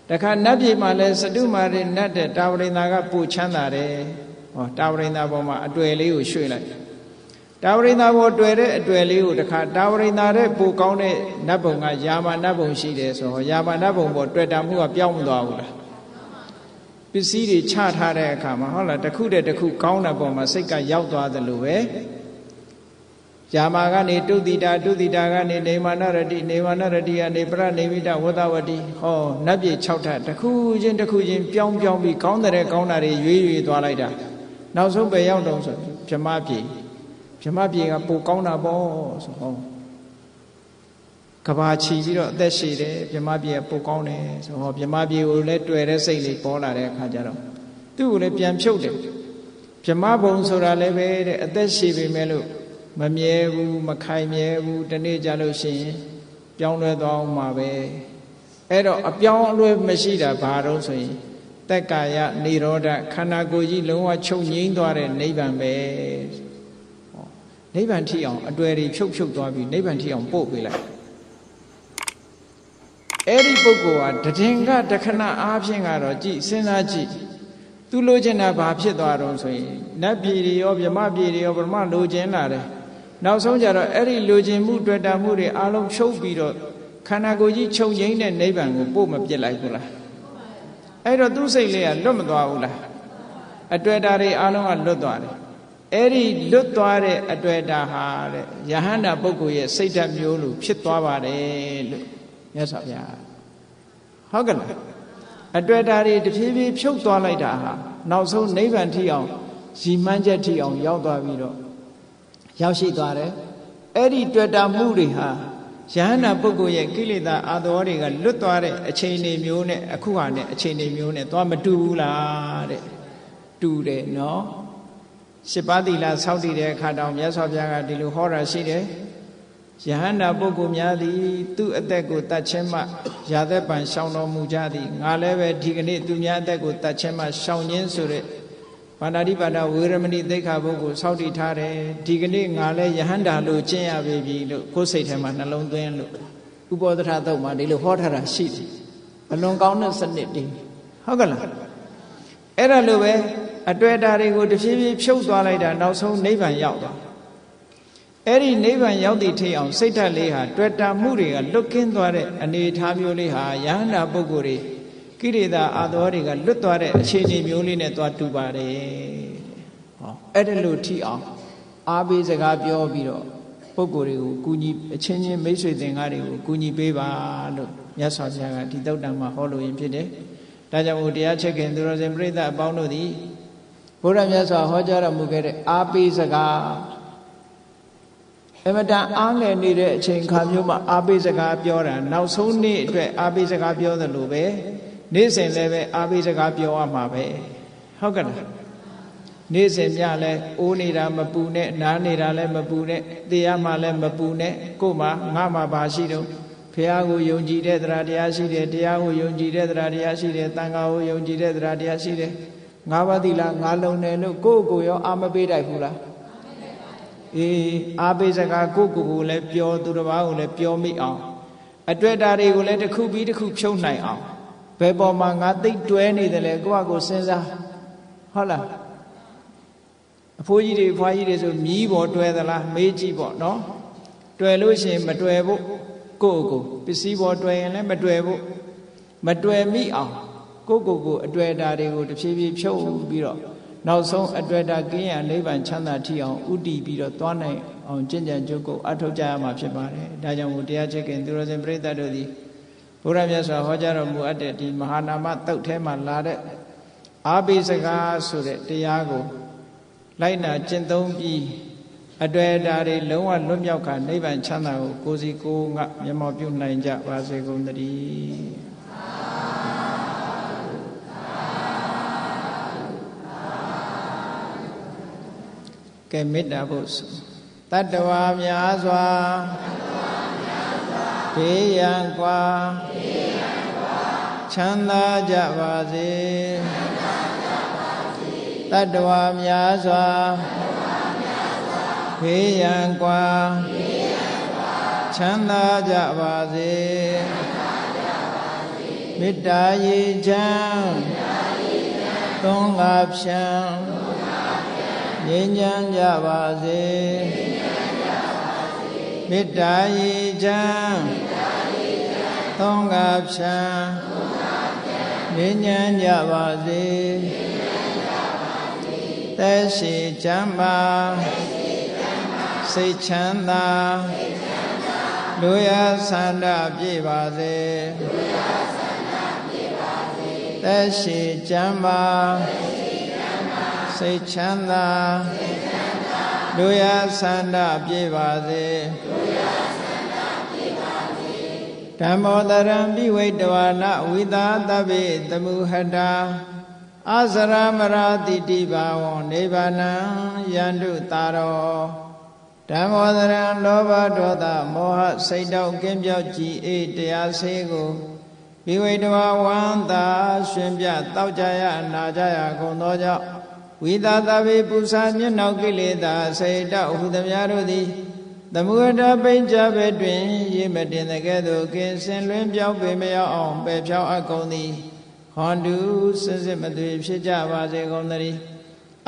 တခါနတ်ပြည်မှာလဲစတုမာတဲ့နတ်တဲ့တာဝရိန္ဒာကပူချမ်းသာတယ်ဟောတာဝရိန္ဒာပေါ်မှာအတွေ့လေးကိုရွှေ့လိုက်တာဝရိန္ဒာပေါ်တွေ့တဲ့အတွေ့လေးကိုတခါတာဝရိန္ဒာတဲ့ပူကောင်းတဲ့နတ်ဘုံကယာမနတ်ဘုံရှိတယ်ဆိုဟောယာမနတ်ဘုံပေါ်တွေ့တာမှုကပြောင်းမသွားဘူးလားပစ္စည်းတွေချထားတဲ့အခါမှာဟုတ်လားတစ်ခုတည်းတစ်ခုကောင်းတဲ့ပုံမှာစိတ်ကရောက်သွားသလိုပဲယာမာကနေတုတိတာကနေနေမာနရတိကနေပရနေမိတဝသဝတိဟောနတ်ပြည်6ထပ်တစ်ခုချင်းပြောင်းပြီးကောင်းတဲ့ကောင်းတာတွေရွေးသွားလိုက်တာနောက်ဆုံးပဲရောက်တော့ဆိုဗြဟ္မပြည်ကပိုကောင်းတာပေါ့ဆိုဟောကဘာချီပြီးတော့အသက်ရှည်တယ်ဗြဟ္မပြည်ကပိုကောင်းတယ်ဆိုဟောဗြဟ္မပြည်ကိုလည်းတွေ့တဲ့စိတ်လေးပေါ်လာတဲ့အခါကျတော့သူ့ကိုလည်းပြန်ဖြုတ်တယ်ဗြဟ္မဘုံဆိုတာလည်းပဲတဲ့အသက်ရှည်ပေမဲ့လို့မမြဲဘူးမခိုင်မြဲဘူးတနေ့ကြလို့ရှိရင်ပြောင်းလဲသွားအောင်မှာပဲအဲ့တော့အပြောင်းအလဲမရှိတာဘာလို့ဆိုရင်တက်ကာယនិရောဓခန္ဓာကိုယ်ကြီးလုံးဝချုပ်ငြိမ်းသွားတဲ့နိဗ္ဗာန်ပဲနိဗ္ဗာန်ထိအောင်အတွေ့အထိဖြုတ်သွားပြီးနိဗ္ဗာန်ထိအောင်ပို့ပေးလိုက်အဲ့ဒီပုဂ္ဂိုလ်ဟာတည်ငါတခဏအားဖြင့်ကတော့ကြည်စဉ်းစားကြည့်သူလိုချင်တာဘာဖြစ်သွားတော့ဆိုရင်နတ်ပြည်တွေရောဗြဟ္မပြည်တွေရောဗြဟ္မလိုချင်လာတယ်နောက်ဆုံးကြတော့အဲ့ဒီလိုချင်မှုတွေ့တာမှုတွေအလုံးချုပ်ပြီးတော့ခန္ဓာကိုယ်ကြီးချုပ်ငြိမ်းတဲ့နိဗ္ဗာန်ကိုပို့မပြစ်လိုက်ဘူးလားအဲ့တော့သူ့စိတ်လေးကလွတ်မသွားဘူးလားအတွေ့အတာတွေအလုံးကလွတ်သွားတယ်အဲ့ဒီလွတ်သွားတဲ့အတွေ့အတာဟာတဲ့ယဟန္တာပုဂ္ဂိုလ်ရဲ့စိတ်ဓာတ်မျိုးလိုဖြစ်သွားပါတယ်လို့မြတ်စွာဘုရားဟုတ်ကဲ့လားအတွေ့အတာတွေတဖြည်းဖြည်းဖြုတ်သွားလိုက်တာဟာနောက်ဆုံးနိဗ္ဗာန်ထိအောင်ရည်မှန်းချက်ထိအောင်ရောက်သွားပြီးတော့ရောက်ရှိသွားတယ်အဲ့ဒီတွေ့တာမှုတွေဟာယဟန္တာပုဂ္ဂိုလ်ရဲ့ကိလေသာအာသဝတွေကလွတ်သွားတဲ့အခြေအနေမျိုးနဲ့အခုဟာနဲ့အခြေအနေမျိုးနဲ့သွားမတူဘူးလားတဲ့တူတယ်နော်7ပါးသီလစောင့်တည်တဲ့အခါတောင်မြတ်စွာဘုရားကဒီလိုဟောတာရှိတယ်ယဟန္တာပုဂ္ဂိုလ်များသည်သူ့အသက်ကိုတတ်ခြင်းမှရာသက်ပံရှောင်တော်မူကြသည်ငါလည်းပဲဒီကနေ့သူများအသက်ကိုတတ်ခြင်းမှရှောင်ခြင်းဆိုတဲ့ဗန္ဓာတိပါဒဝေရမဏိသိက္ခာပုဂ္ဂိုလ်စောင့်တည်ထားတယ်ဒီကနေ့ငါလည်းယဟန္တာလို့ကျင့်ရပြီလို့ကိုယ်စိတ်ထဲမှာနှလုံးသွင်းလို့ဥပောဒထသုတ်မှာဒီလိုဟောထားတာရှိတယ်အလွန်ကောင်းတဲ့စနစ်တည်းဟုတ်ကဲ့လားအဲ့ဒါလိုပဲအတွေ့အတာတွေကိုတဖြည်းဖြည်းဖြုတ်သွားလိုက်တာနောက်ဆုံးနိဗ္ဗာန်ရောက်သွားအဲ့ဒီနိဗ္ဗာန်ရောက်သည့်ထိအောင်စိတ်ဓာတ်လေးဟာတွေ့တာမှုတွေကလွတ်ကင်းသွားတဲ့အနေအထားမျိုးလေးဟာယဟန္တာပုဂ္ဂိုလ်တွေကိရိတာအာသောတွေကလွတ်သွားတဲ့အခြေအနေမျိုးလေးနဲ့သွားတူပါတယ်ဟောအဲ့ဒါလို့ထိအောင်အားပေးစကားပြောပြီးတော့ပုဂ္ဂိုလ်တွေကိုကူညီအချင်းချင်းမိတ်ဆွေသင်္ကားတွေကိုကူညီပေးပါလို့မြတ်စွာဘုရားကဒီသုတ်တံမှာဟောလို့ရင်ဖြစ်တယ်ဒါကြောင့်မို့တရားချက်ခင်သူတော်စင်ပြိဿအပေါင်းတို့သည်ဘုရားမြတ်စွာဟောကြားတော်မူခဲ့တဲ့အားပေးစကားအမတန်အားငယ်နေတဲ့အချိန်ခါမျိုးမှာအားပေးစကားပြောတာနောက်ဆုံးနေ့အတွက်အားပေးစကားပြောသလိုပဲနေ့စဉ်လည်းပဲအားပေးစကားပြောရမှာပဲဟုတ်ကဲ့လားနေ့စဉ်ညလည်းအိုးနေတာမပူနဲ့နားနေတာလည်းမပူနဲ့တရားမှလည်းမပူနဲ့ကို့မှာငါမှပါရှိတော့ ဖះကိုယုံကြည်တဲ့တရားတရားရှိတယ်တရားကိုယုံကြည်တဲ့တရားတရားရှိတယ်တန်ခါကိုယုံကြည်တဲ့တရားတရားရှိတယ်ငါးပါးသီလငါးလုံးတယ်လို့ကိုယ့်ကိုရောအာမပေးတိုက်ဘူးလားအေးအာပေးစကားကိုယ့်ကိုယ်လည်းပြောသူတစ်ပါးကိုလည်းပြောမိအောင်အတွက်ဓာတွေကိုလည်းတစ်ခုပြီးတစ်ခုဖြုံးနိုင်အောင်ဘယ်ပေါ်မှာငါသိတွဲနေတယ်လဲကိုယ့်ကိုစဉ်းစားဟုတ်လားအဖိုးကြီးတွေအဖွားကြီးတွေဆိုမြီးပေါ်တွဲသလားမေးကြည့်ပေါ့နော်တွဲလို့ရှိရင်မတွဲဖို့ကိုယ့်ကိုပစ္စည်းပေါ်တွဲရင်လည်းမတွဲဖို့မတွဲမိအောင်ကိုယ့်ကိုအတွေ့အတာတွေကိုတစ်ဖြည်းဖြည်းဖြုတ်ပြီးတော့နောက်ဆုံးအတွေ့အတာကင်းရနိဗ္ဗာန်ချမ်းသာထိအောင်ဥတည်ပြီးတော့သွားနိုင်အောင်ကျင့်ကြံကြိုးကိုအထောက်ကြရမှာဖြစ်ပါတယ်ဒါကြောင့်မို့တရားချစ်ခင်သူတော်စင်ပရိသတ်တို့သည်ဘုရားမြတ်စွာဟောကြားတော်မူအပ်တဲ့ဒီမဟာနာမသုတ်ထဲမှာလာတဲ့အာဘိစကားဆိုတဲ့တရားကိုလိုက်နာကျင့်သုံးပြီးအတွေ့အတာတွေလုံးဝလွတ်မြောက်ခါနိဗ္ဗာန်ချမ်းသာကိုကိုယ်စီကိုယ်ငါမျက်မှောက်ပြုနိုင်ကြပါစေကုန်သတည်းကဲမေတ္တာဖို့တတ္တဝါများစွာဘေးရန်ကွာချမ်းသာကြပါစေတတ္တဝါများစွာဘေးရန်ကွာချမ်းသာကြပါစေမေတ္တာရေချမ်းသုံးငါဖြံငြိမ်းချမ်းကြပါစေမေတ္တာရေချမ်းသုံးငါဖြံငြိမ်းချမ်းကြပါစေသက်ရှိချမ်းသာစိတ်ချမ်းသာလူရဆန္ဒပြည့်ပါစေသက်ရှိချမ်းသာစိတ်ချမ်းသာလူရဆန္ဒပြည့်ပါစေဓမ္မောတရံပိဝိတဝါနဝိသာတဗ္ဗေတမုဟတာအာဇရမရာတိတိဘာဝံနိဗ္ဗာနံယန္တုတာရောဓမ္မောတရံလောဘဒေါသမောဟစိတ်တောက်ကင်းပြောက်ကြည်အေးတရားဆေးကိုပိဝိတဝါဝန္တာရှင်ပြတောက်ကြရနာကြရကုန်သောကြောင့်ဝိသာတဗ္ဗေပုစာမျက်နှောက်ကိလေသာစိတ်တောက်ဟုသမျှတို့သည်သမုဒ္ဒပိဉ္စဘဲတွင်ရေမတင်တဲ့ကဲ့သို့ကင်းစင်လွင်ပြောင်းပေမရောက်အောင်ပယ်ဖြောင်းအပ်ကုန်သည်ဟွန်တုစစ်စစ်မသွေဖြစ်ကြပါစေကုန်သတည်း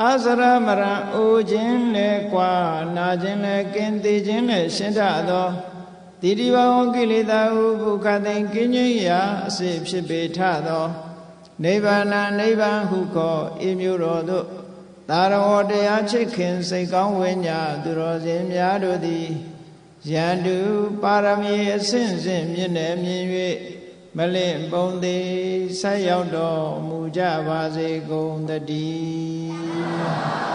အာဇရမရံအိုခြင်းလည်းကွာနာခြင်းလည်းကင်းသေးခြင်းလည်းရှင်းထသောတိတိဘဝကိလေသာဟုဘုခသိင်ကင်းငြိမ်းရာအစေဖြစ်ပေထသောနိဗ္ဗာန်နိဗ္ဗာန်ဟုခေါ်ဤမျိုးတော်သို့သာရဝတရားချစ်ခင်စိတ်ကောင်းဝိညာသူတော်စင်များတို့သည်ယန္တုပါရမီအစဉ်စဉ်မြင့်နေမြင်၍မလင့်ပုံသေးဆက်ရောက်တော်မူကြပါစေကုန်သတည်း